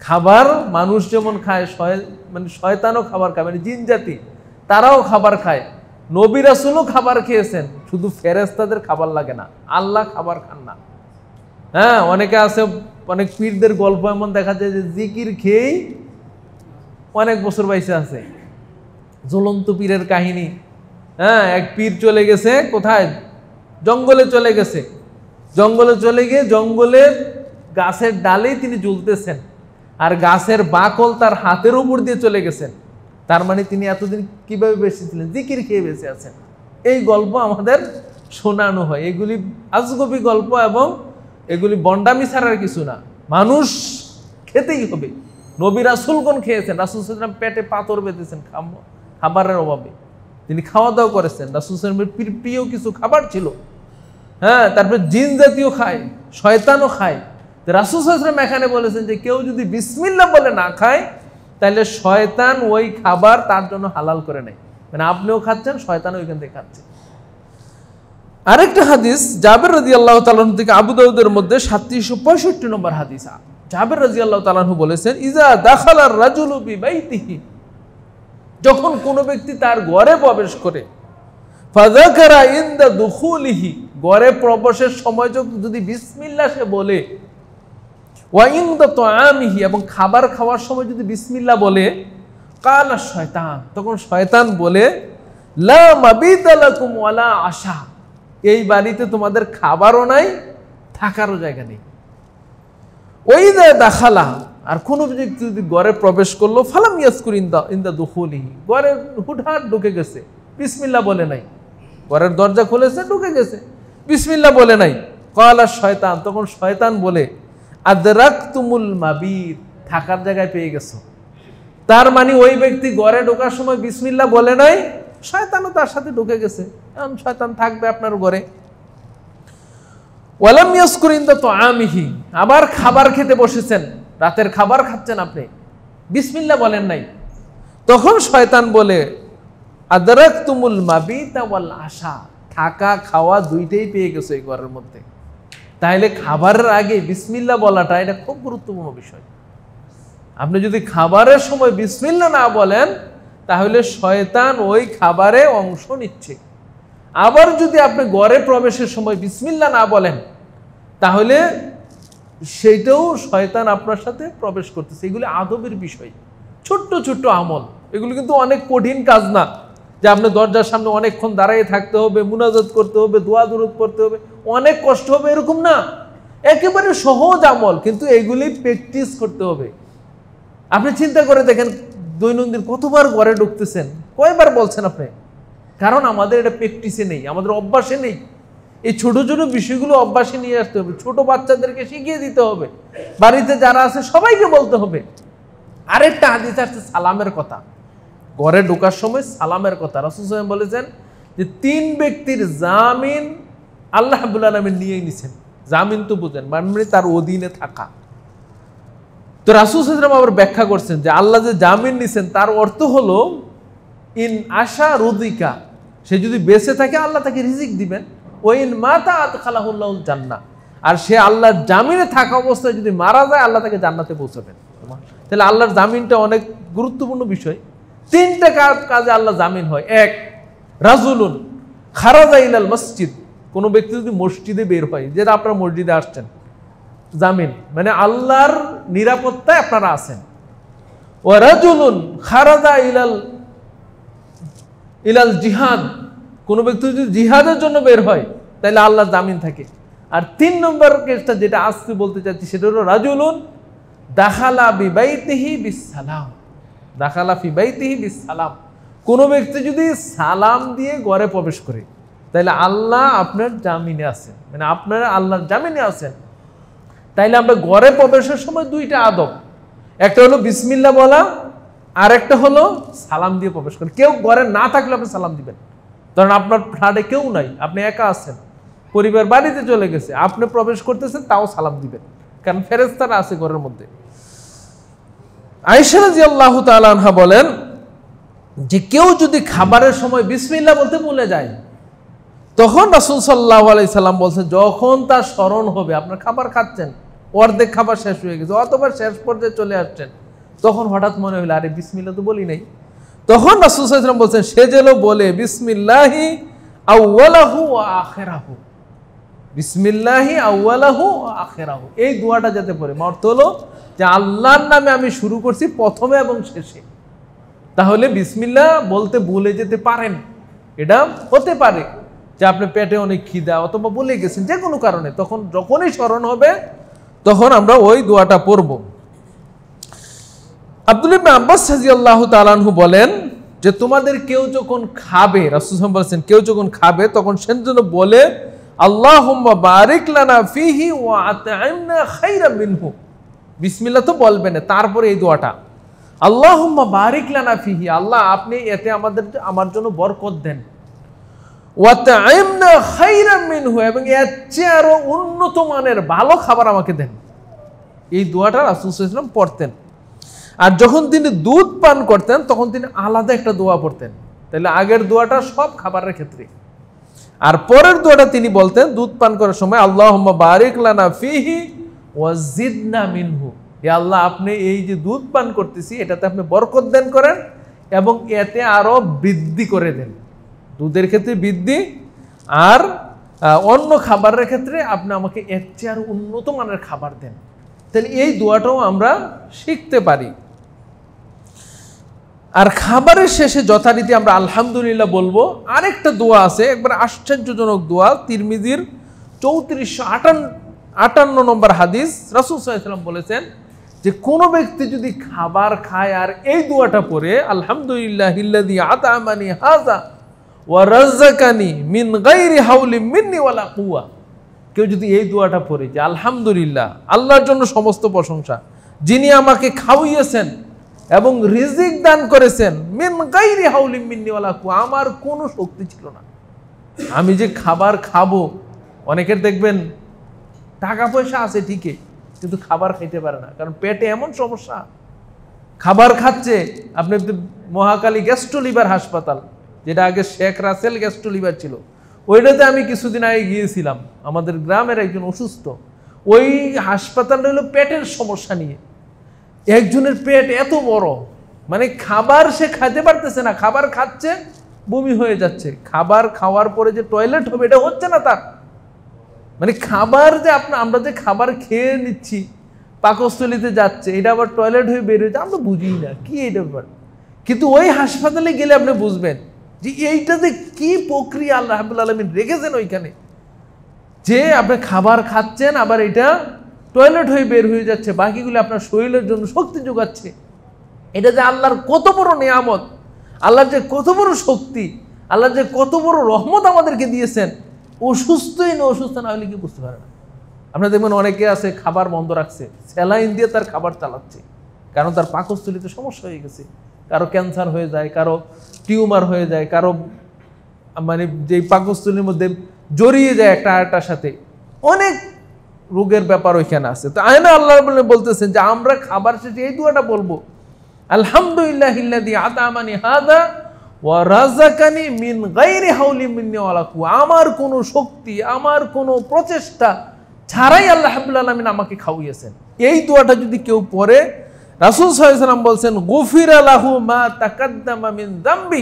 খাবার মানুষ যেমন খায়, মানে শয়তানও খাবার খায়, মানে জিন জাতি তারাও খাবার খায়। নবী রাসূলও খাবার খেয়েছেন, শুধু ফেরেশতাদের খাবার লাগে না, আল্লাহ খাবার খান না। হ্যাঁ, অনেকে আছে, অনেক পীরদের গল্প এমন দেখা যায় যে জিকির খেয়েই অনেক বছর বাইসে আছে। জ্বলন্ত পীরের কাহিনী, হ্যাঁ, এক পীর চলে গেছে কোথায়, জঙ্গলে চলে গেছে, জঙ্গলে চলে গিয়ে জঙ্গলের গাছের ডালেই তিনি ঝুলতেছেন, আর গাছের বাকল তার হাতের উপর দিয়ে চলে গেছেন, তার মানে তিনি এতদিন কিভাবে বেঁচে ছিলেন? জিকির খেয়ে বেঁচে আছেন। এই গল্প আমাদের শোনানো হয়। এগুলি আজগবি গল্প এবং এগুলি বন্ডামি ছাড়ার কিছু না। মানুষ খেতেই হবে। নবী রাসূলগণ খেয়েছেন, রাসূল সাল্লাল্লাহু আলাইহি ওয়াসাল্লাম পেটে পাথর বেঁধেছেন খাবারের অভাবে, তিনি খাওয়া দাওয়া করেছেন। রাসূল সাল্লাল্লাহু আলাইহি ওয়াসাল্লামের প্রিয় কিছু খাবার ছিল, হ্যাঁ, তারপরে জিন জাতীয় খায়, শয়তানও খায়। রাসূল সাল্লাল্লাহু আলাইহি ওয়াসাল্লাম এখানে বলেছেন যে কেউ যদি বিসমিল্লাহ বলে না খায় তাহলে শয়তান ওই খাবার তার জন্য হালাল করে নেয়, মানে আপনিও খাচ্ছেন, শয়তানও ওইখান থেকে খাচ্ছে। আরেকটা হাদিস জাবের রাদিয়াল্লাহু তাআলা আনহু থেকে, আবু দাউদের মধ্যে 3765 নম্বর হাদিস। জাবের রাদিয়াল্লাহু তাআলা আনহু বলেছেন, ইজা দাখালার রাজুলু বিবাইতিহি, যখন কোনো ব্যক্তি তার ঘরে প্রবেশ করে, ফাযাকারা ইনদা দুখুলিহি, ঘরে প্রবেশের সময় যদি বিসমিল্লাহ সে বলে, ওয়া ইনদা তুআমিহি, এবং খাবার খাওয়ার সময় যদি বিসমিল্লাহ বলে, কালা শয়তান, তখন শয়তান বলে, লা মাবিতা লাকুম ওয়ালা আশা, এই বাড়িতে তোমাদের খাবারও নাই, থাকারও জায়গা নেই। ওইদা দাখালা, আর কোনো ব্যক্তি যদি ঘরে প্রবেশ করলো, ফালাম ইয়াজকুর ইনদা দুখুলিহি, ঘরে হুটহাট ঢুকে গেছে, বিসমিল্লাহ বলে নাই, ঘরের দরজা খুলেছে ঢুকে গেছে, বিসমিল্লাহ বলে নাই, কালা শয়তান, তখন শয়তান বলে, আদরাকতুমুল মাবিত, থাকার জায়গায় পেয়ে গেছো। তার মানে ওই ব্যক্তি ঘরে ঢোকার সময় বিসমিল্লাহ বলে নাই, শয়তানও তার সাথে ঢুকে গেছে, এখন শয়তান থাকবে আপনার ঘরে। ওয়ালাম ইয়াজকুর ইনদা তুআমিহি, আবার খাবার খেতে বসেছেন, রাতের খাবার খাচ্ছেন আপনি, বিসমিল্লাহ বলেন নাই, তখন শয়তান বলে, আদরাকতুমুল মাবিতা ওয়াল আশা, থাকা খাওয়া দুইটাই পেয়ে গেছে এই ঘরের মধ্যে। তাইলে খাবারের আগে বিসমিল্লাহ বলাটা এটা খুব গুরুত্বপূর্ণ বিষয়। আপনি যদি খাবারের সময় বিসমিল্লাহ না বলেন তাহলে শয়তান ওই খাবারে অংশ নিচ্ছে। আবার যদি আপনি ঘরে প্রবেশের সময় বিসমিল্লাহ না বলেন তাহলে সেইটাও শয়তান আপনার সাথে প্রবেশ করতেছে। এগুলি আদবের বিষয়, ছোট্ট ছোট্ট আমল, এগুলো কিন্তু অনেক কঠিন কাজ না যে আপনি দরজার সামনে অনেকক্ষণ দাঁড়িয়ে থাকতে হবে, মুনাজাত করতে হবে, দোয়া দুরূদ করতে হবে, অনেক কষ্ট হবে, এরকম না, একেবারে সহজ আমল, কিন্তু এগুলি প্র্যাকটিস করতে হবে। আপনি চিন্তা করে দেখেন দৈনন্দিন কতবার ঘরে ঢুকতেছেন, কয়বার বলছেন আপনি? কারণ আমাদের এটা প্র্যাকটিসে নেই, আমাদের অভ্যাসে নেই। এই ছোট ছোট বিষয়গুলো অভ্যাসে নিয়ে আসতে হবে, ছোট বাচ্চাদেরকে শিখিয়ে দিতে হবে, বাড়িতে যারা আছে সবাইকে বলতে হবে। আরেকটা হাদিস আসছে সালামের কথা, ঘরে ঢোকার সময় সালামের কথা। রাসূল সাল্লাল্লাহু আলাইহি ওয়াসাল্লাম বলেছেন যে 3 ব্যক্তির জামিন আল্লাহ রাব্বুল আলামিন নিয়ে নিছেন। জামিন তো বুঝেন, মানে তার অধীনে থাকা। তো রাসূল সাল্লাল্লাহু আলাইহি ওয়াসাল্লাম আবার ব্যাখ্যা করছেন যে আল্লাহ যে জামিন নিছেন তার অর্থ হলো ইন আশা রুদিকা, সে যদি বেঁচে থাকে আল্লাহ তাকে রিজিক দিবেন, ওয়াইন মাতা আদখালাহুল্লাহুল জান্নাহ, আর সে আল্লাহর জামিনে থাকা অবস্থায় যদি মারা যায় আল্লাহ তাকে জান্নাতে পৌঁছাবেন। তাহলে আল্লাহর জামিনটা অনেক গুরুত্বপূর্ণ বিষয়। 3টা কাজে আল্লাহ জামিন হয়। 1, রাজুলুন খারাজা ইলাল মসজিদ, কোনো ব্যক্তি যদি মসজিদে বের হয়, যেটা আপনারা মসজিদে আসছেন, জামিন মানে আল্লাহর নিরাপত্তায় আপনারা আছেন। ওয়া রাজুলুন খারাজা ইলাল জিহাদ, কোনো ব্যক্তি যদি জিহাদের জন্য বের হয় তাহলে আল্লাহর জামিন থাকে। আর 3 নম্বর কেসটা যেটা আজকে বলতে চাচ্ছি সেটা হলো রাজুলুন দাখালা বিবাইতিহি বিসসালাম, দাখালা ফি বাইতিহি বিসসালাম, কোনো ব্যক্তি যদি সালাম দিয়ে ঘরে প্রবেশ করে তাহলে আল্লাহ আপনার জামিনে আছেন, মানে আপনারা আল্লাহর জামিনে আছেন। তাইলে আমরা ঘরে প্রবেশের সময় 2টা আদব, একটা হলো বিসমিল্লাহ বলা, আর একটা হলো সালাম দিয়ে প্রবেশ করা। কেউ ঘরে না থাকলে আপনি সালাম দিবেন, কারণ আপনার ফ্ল্যাটে কেউ নাই, আপনি একা আছেন, পরিবার বাড়িতে চলে গেছে, আপনি প্রবেশ করতেছেন তাও সালাম দিবেন, কারণ ফেরেশতারা আছে ঘরের মধ্যে। আয়েশা রাদিয়াল্লাহু তাআলা আনহা বলেন যে কেউ যদি খাবারের সময় বিসমিল্লাহ বলতে ভুলে যায়, তখন রাসূল সাল্লাল্লাহু আলাইহি সাল্লাম বলছেন যখন তার স্মরণ হবে, আপনার খাবার খাচ্ছেন, অর্ধেক খাবার শেষ হয়ে গেছে অথবা শেষ পর্যায়ে চলে আসছেন, তখন হঠাৎ মনে হলো আরে বিসমিল্লাহ তো বলি নাই, তখন রাসূল সাল্লাল্লাহু আলাইহি সাল্লাম বলছেন সে যেন বলে বিসমিল্লাহি আউওয়ালাহু ওয়া আখিরাহু, বিসমিল্লাহি আউওয়ালাহু ওয়া আখিরাহু, এই দোয়াটা যাতে পড়ে। অর্থ হলো যে আল্লাহর নামে আমি শুরু করছি প্রথমে এবং শেষে। তাহলে বিসমিল্লাহ বলতে ভুলে যেতে পারেন, এটা হতে পারে যে আপনি পেটে অনেক খিদা অথবা বলে গেছেন যে কোনো কারণে, তখন যখনই স্মরণ হবে তখন আমরা ওই দোয়াটা পড়ব। আব্দুল্লাহ ইবনে আব্বাস রাদিয়াল্লাহু তাআলা আনহু বলেন যে তোমাদের কেউ যখন খাবে, রাসূল সাল্লাল্লাহু আলাইহি ওয়াসাল্লাম বলেছেন কেউ যখন খাবে তখন সে যেন বলে আল্লাহুম্মা বারিক লানা ফিহি ওয়া আত'ইমনা খায়রাম মিনহু। বিসমিল্লাহ তো বলবেন না, তারপরে এই দোয়াটা আল্লাহুম্মা বারিক লানা ফিহি, আল্লাহ আপনি এতে আমার জন্য বরকত দেন, ওয়া আত'ইমনা খায়রাম মিনহু, এবং এর চেয়ে আরো উন্নত মানের ভালো খাবার আমাকে দেন। এই দোয়াটা রাসূল সাল্লাল্লাহু আলাইহি ওয়াসাল্লাম পড়তেন। আর যখন তিনি দুধ পান করতেন তখন তিনি আলাদা একটা দোয়া পড়তেন। তাহলে আগের দোয়াটা সব খাবারের ক্ষেত্রে, আর পরের দোয়াটা তিনি বলতেন দুধ পান করার সময় আল্লাহুম্মা বারিক লানা ফিহি ওয়া জিদনা মিনহু, হে আল্লাহ আপনি এই যে দুধ পান করতেছি এটাতে আপনি বরকত দান করেন এবং এতে আরো বৃদ্ধি করে দেন। দুধের ক্ষেত্রে বৃদ্ধি, আর অন্য খাবারের ক্ষেত্রে আপনি আমাকে এর চেয়ে আরো উন্নত মানের খাবার দেন। তাহলে এই দোয়াটাও আমরা শিখতে পারি। আর খাবারের শেষে যথারীতি আমরা আলহামদুলিল্লাহ বলবো। আরেকটা দোয়া আছে, একবার আশ্চর্যজনক দোয়া, তিরমিজির 3458 নম্বর হাদিস। রাসূল সাল্লাল্লাহু আলাইহি ওয়াসাল্লাম বলেছেন যে কোনো ব্যক্তি যদি খাবার খায় আর এই দোয়াটা পড়ে আলহামদুলিল্লাহিল্লাযী আত'আমানি হাযা ওয়া রাযাকানি মিন গায়রি হাওলি মিন্নি ওয়ালা কুওয়া, কেউ যদি এই দোয়াটা পড়ে যে আলহামদুলিল্লাহ, আল্লাহর জন্য সমস্ত প্রশংসা, যিনি আমাকে খাওয়িয়েছেন এবং রিজিক দান করেছেন, মিন গায়রি হাওলি মিন্নি ওয়ালা কুওয়া, আমার কোনো শক্তি ছিল না, আমি যে খাবার খাবো। অনেকের দেখবেন টাকা পয়সা আছে ঠিকই কিন্তু খাবার খাইতে পারে না, কারণ পেটে এমন সমস্যা, খাবার খাচ্ছে। আপনি মহাকালী গ্যাস্ট্রো লিভার হাসপাতাল, যেটা আগে শেখ রাসেল গ্যাস্ট্রো লিভার ছিল, ওইটাতে আমি কিছুদিন আগে গিয়েছিলাম। আমাদের গ্রামের একজন অসুস্থ, ওই হাসপাতালটা হলো পেটের সমস্যা নিয়ে। একজনের পেট এত বড়, মানে খাবার সে খাইতে পারতেছে না, খাবার খাচ্ছে বমি হয়ে যাচ্ছে, খাবার খাওয়ার পরে যে টয়লেট হবে এটা হচ্ছে না তার। মানে খাবার যে আমরা যে খাবার খেয়ে নিচ্ছি পাকস্থলীতে যাচ্ছে, এটা আবার টয়লেট হয়ে বের হয়েছে, আমরা বুঝি না কি এটা ব্যাপার। কিন্তু ওই হাসপাতালে গেলে আপনি বুঝবেন যে এইটাতে কি প্রক্রিয়া আল্লাহ রাব্বুল আলামিন রেখেছেন ওইখানে, যে আপনি খাবার খাচ্ছেন আবার এটা টয়লেট হয়ে বের হয়ে যাচ্ছে, বাকিগুলো আপনার শরীরের জন্য শক্তি যোগাচ্ছে। এটা যে আল্লাহর কত বড় নিয়ামত, আল্লাহর যে কত বড় শক্তি, আল্লাহর যে কত বড় রহমত আমাদেরকে দিয়েছেন। অসুস্থই না, অসুস্থ না হলে কি বুঝতে পারে না। আপনারা দেখবেন অনেকে আছে খাবার বন্ধ রাখছে, স্যালাইন দিয়ে তার খাবার চালাচ্ছে, কারণ তার পাকস্থলীতে সমস্যা হয়ে গেছে। কারো ক্যান্সার হয়ে যায়, কারো টিউমার হয়ে যায়, কারো মানে যে পাকস্থলীর মধ্যে জড়িয়ে যায় একটা আরেকটার সাথে, অনেক রোগের ব্যাপার ওইখানে আছে। তো আয়না আল্লাহ বলতেছেন যে আমরা খাবার শেষে এই দোয়াটা বলবো, আলহামদুলিল্লাহিল্লাযী আত'আমানি হাযা ওয়া রাযাকানি মিন গায়রি হাওলি মিন্নি ওয়ালা কুওয়া, আমার কোনো শক্তি, আমার কোনো প্রচেষ্টা ছাড়াই আল্লাহ রাব্বুল আলামিন আমাকে খাওয়িয়েছেন। এই দোয়াটা যদি কেউ পড়ে, রাসূল সাল্লাল্লাহু আলাইহি ওয়াসাল্লাম বলছেন গুফিরা লাহু মা তাকাদ্দামা মিন যামবি,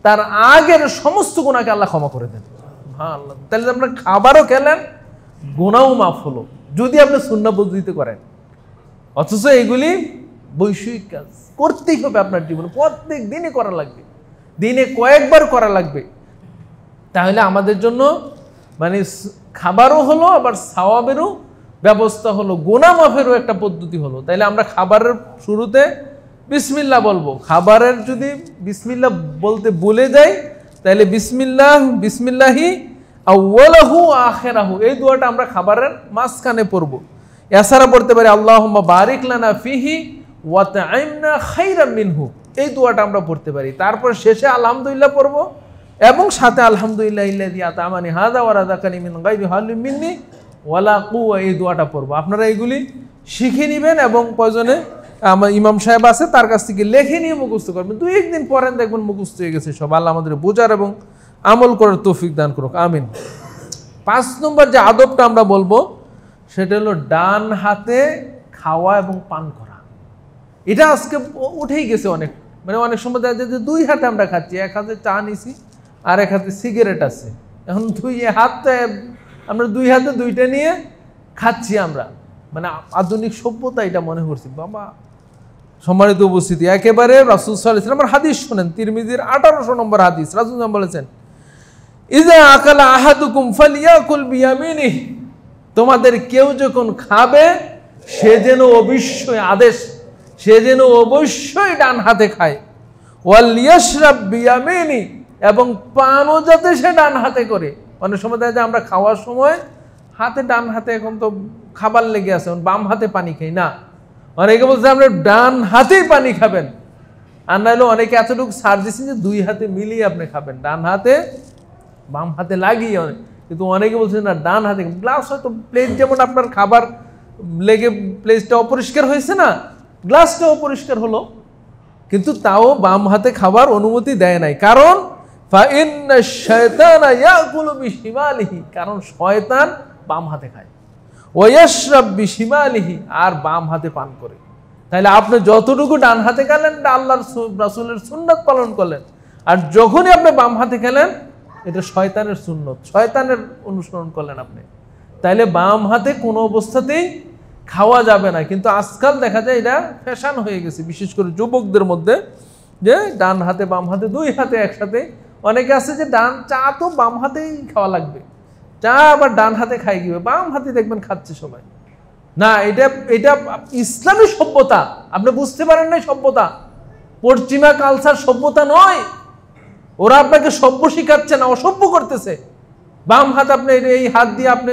তার আগের সমস্ত গুনাহকে আল্লাহ ক্ষমা করে দেন। সুবহানাল্লাহ। তাহলে আমরা খাবারও খেলেন, গুনাহও মাফ হলো, যদি আপনি সুন্নাহ পদ্ধতিতে করেন। অথচ এগুলি বৈষয়িক কাজ, করতেই হবে আপনার জীবনে, প্রত্যেক দিনই করা লাগবে, দিনে কয়েকবার করা লাগবে। তাহলে আমাদের জন্য মানে খাবারও হলো, আবার সওয়াবেরও ব্যবস্থা হলো, গুনাহ মাফেরও একটা পদ্ধতি হলো। তাইলে আমরা খাবারের শুরুতে বিসমিল্লাহ বলবো। খাবারের যদি বিসমিল্লাহ বলতে ভুলে যাই তাহলে বিসমিল্লাহি আউওয়ালাহু আখিরাহু, এই দোয়াটা আমরা খাবারের মাঝখানে পড়বো। এছাড়া পড়তে পারি আল্লাহুম্মা বারিক লানা ফিহি ওয়া আত'ইমনা খায়রাম মিনহু, এই দোয়াটা আমরা পড়তে পারি। তারপর শেষে আলহামদুলিল্লাহ পড়বো এবং সাথে আলহামদুলিল্লাহিল্লাযী আত'আমানি হাযা ওয়া রাযাকানি মিন গায়রি হাওলিন মিন্নি ওয়ালা কুওয়া, এই দোয়াটা পড়বো। আপনারা এগুলি শিখে নেবেন এবং প্রয়োজনে আমার ইমাম সাহেব আছে তার কাছ থেকে লেখে নিয়ে মুখস্থ করবেন। 2-1 দিন পরেন দেখবেন মুখস্থ হয়ে গেছে সব। আল্লাহ আমাদের বোঝার এবং আমল করার তৌফিক দান করুক, আমিন। 5 নম্বর যে আদবটা আমরা বলবো সেটা হলো ডান হাতে খাওয়া এবং পান করা। এটা আজকে উঠেই গেছে অনেক, মানে অনেক সময় দেখা যায় যে 2 হাতে আমরা খাচ্ছি, এক হাতে চা নিছি আর এক হাতে সিগারেট আছে। এখন 2 হাতে আমরা 2 হাতে 2টা নিয়ে খাচ্ছি আমরা, মানে আধুনিক সভ্যতা এটা মনে করছি। বাবা সম্মানিত উপস্থিতি, একেবারে রাসূল সাল্লাল্লাহু আলাইহি ওয়াসাল্লাম হাদিস শুনেন, তিরমিজির 1800 নম্বর হাদিস। রাসূল বলেছেন ইযা আকালা আহাদুকুম ফালিয়াকুল বিয়ামিনিহি, তোমাদের কেউ যখন খাবে সে যেন অবশ্যই আদেশ সে যেন অবশ্যই ডান হাতে খায়। ওয়াল ইয়াশরাব বিয়ামিনি, এবং পানও যাতে সে ডান হাতে করে। অনেক সময় দেখা যায় আমরা খাওয়ার সময় হাতে ডান হাতে, এখন তো খাবার লেগে আছে, বাম হাতে পানি খাই না। অনেকে বলছে আমরা ডান হাতেই পানি খাবেন, আর নাহলে অনেকে এতটুকু সার দিচ্ছেন যে 2 হাতে মিলিয়ে আপনি খাবেন, ডান হাতে বাম হাতে লাগিয়ে। কিন্তু অনেকে বলছেন না ডান হাতে। গ্লাস হয়তো প্লেট, যেমন আপনার খাবার লেগে প্লেটটা অপরিষ্কার হয়েছে না, গ্লাসটা অপরিষ্কার হলো, কিন্তু তাও বাম হাতে খাবার অনুমতি দেয় নাই। কারণ ফাইন্না শায়তানা ইয়াকুলু বিশিমালিহি, কারণ শয়তান বাম হাতে খায়। ওয়া ইয়াশরাব বিশিমালিহি, আর বাম হাতে পান করে। তাহলে আপনি যতটুকু ডান হাতে খেলেন আল্লাহর রাসূলের সুন্নাত পালন করলেন, আর যখনই আপনি বাম হাতে খেলেন এটা শয়তানের সুন্নত, শয়তানের অনুসরণ করলেন আপনি। তাইলে বাম হাতে কোনো অবস্থাতেই খাওয়া যাবে না। কিন্তু আজকাল দেখা যায় এটা ফ্যাশন হয়ে গেছে, বিশেষ করে যুবকদের মধ্যে, যে ডান হাতে বাম হাতে 2 হাতে একসাথে। অনেকে আছে যে চা তো বাম হাতেই খাওয়া লাগবে, চা আবার ডান হাতে খাই গিয়ে বাম হাতে দেখবেন খাচ্ছে সবাই। না, এটা ইসলামী সভ্যতা, আপনি বুঝতে পারেন না। সভ্যতা পশ্চিমা কালচার সভ্যতা নয়। ওরা আপনাকে সভ্য শিখাচ্ছে না, অসভ্য করতেছে। বাম হাত আপনি এই হাত দিয়ে আপনি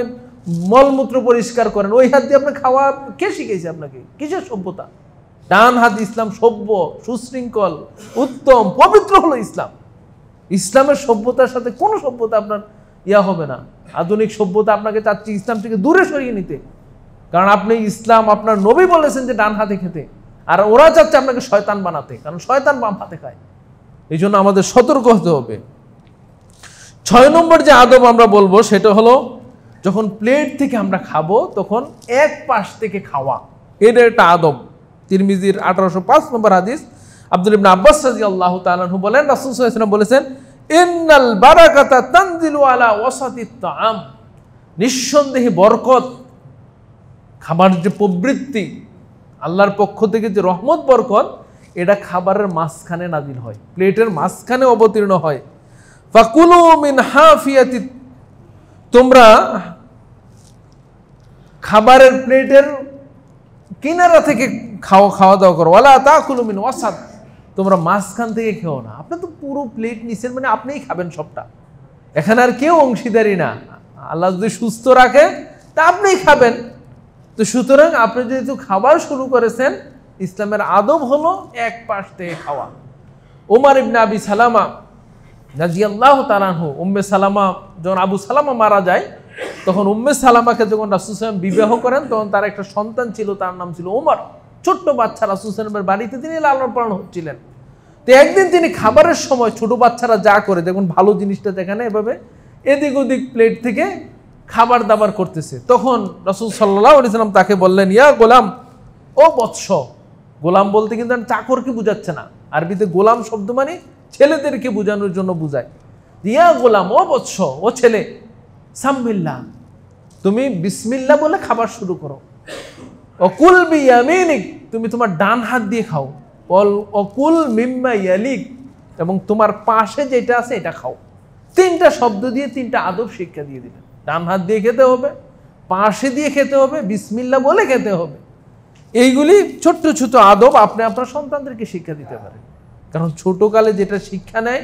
মলমূত্র পরিষ্কার করেন, ওই হাত দিয়ে আপনি খাওয়া কে শিখেছে আপনাকে? কিসের সভ্যতা? ডান হাত। ইসলাম সভ্য, সুশৃঙ্খল, উত্তম, পবিত্র হলো ইসলাম। ইসলামের সভ্যতার সাথে কোনো সভ্যতা আপনার হবে না। আধুনিক সভ্যতা আপনাকে চাচ্ছে ইসলাম থেকে দূরে সরিয়ে নিতে, কারণ আপনি ইসলাম, আপনার নবী বলেছেন যে ডান হাতে খেতে, আর ওরা চাচ্ছে আপনাকে শয়তান বানাতে, কারণ শয়তান বাম হাতে খায়। এই জন্য আমাদের সতর্ক হতে হবে। 6 নম্বর যে আদব আমরা বলবো সেটা হলো, যখন প্লেট থেকে আমরা খাবো তখন এক পাশ থেকে খাওয়া, এটা একটা আদব। তিরমিজির 1805 নম্বর হাদিস, আব্দুল ইবনে আব্বাস রাদিয়াল্লাহু তাআলা আনহু বলেন, রাসূল সাল্লাল্লাহু আলাইহি ওয়াসাল্লাম বলেছেন, ইন্নাল বারাকাতা তানজিলু আলা ওয়াসাতিত তাআম, নিঃসন্দেহে বরকত, খাবার যে প্রবৃত্তি, আল্লাহর পক্ষ থেকে যে রহমত বরকত, এটা খাবারের মাঝখানে নাজিল হয়, প্লেটের মাঝখানে অবতীর্ণ হয়। ফাকুলু মিন হাফিয়াতি, তোমরা খাবারের প্লেটের কিনারা থেকে খাওয়া দাওয়া করো। ওয়ালা তাকুলু মিন ওয়াসাত, তোমরা মাঝখান থেকে খেও না। আপনি তো পুরো প্লেট নিছেন, মানে আপনিই খাবেন সবটা, এখানে আর কেউ অংশীদারি না। আল্লাহ যদি সুস্থ রাখে তা আপনিই খাবেন। তো সুতরাং আপনি যেহেতু খাবার শুরু করেছেন, ইসলামের আদব হলো এক পাশ থেকে খাওয়া। ওমর ইবনে আবি সালামা রাদিয়াল্লাহু তাআলা আনহু, উম্মে সালামা, যখন আবু সালামা মারা যায়, তখন উম্মে সালামাকে যখন রাসূল সাল্লাল্লাহু আলাইহি ওয়াসাল্লাম বিবাহ করেন, তখন তার একটা সন্তান ছিল, তার নাম ছিল ওমর। ছোট্ট বাচ্চা, রাসূল সাল্লাল্লাহু আলাইহি ওয়াসাল্লামের বাড়িতে তিনি লালন পালন হচ্ছিলেন। তো একদিন তিনি খাবারের সময়, ছোট বাচ্চারা যা করে দেখুন, ভালো জিনিসটা যেখানে এভাবে এদিক ওদিক প্লেট থেকে খাবার দাবার করতেছে, তখন রাসূল সাল্লাল্লাহু আলাইহি ওয়াসাল্লাম তাকে বললেন, ইয়া গোলাম, ও বৎস। গোলাম বলতে কিন্তু চাকরকে বুঝাচ্ছে না, আরবিতে গোলাম শব্দ মানে ছেলেদেরকে বোঝানোর জন্য বুঝায়। ইয়া গোলাম, ও বৎস, ও ছেলে, সাম্মিল্লাহ, তুমি বিসমিল্লাহ বলে খাবার শুরু করো। অকুল বিয়ামিনিক, তুমি তোমার ডান হাত দিয়ে খাও। অকুল মিম্মা ইয়ালিক, এবং তোমার পাশে যেটা আছে এটা খাও। 3টা শব্দ দিয়ে 3টা আদব শিক্ষা দিয়ে দিলেন। ডান হাত দিয়ে খেতে হবে, পাশে দিয়ে খেতে হবে, বিসমিল্লাহ বলে খেতে হবে। এইগুলি ছোট্ট ছোট আদব আপনি আপনার সন্তানদেরকে শিক্ষা দিতে পারেন, কারণ ছোটকালে যেটা শিক্ষা নেয়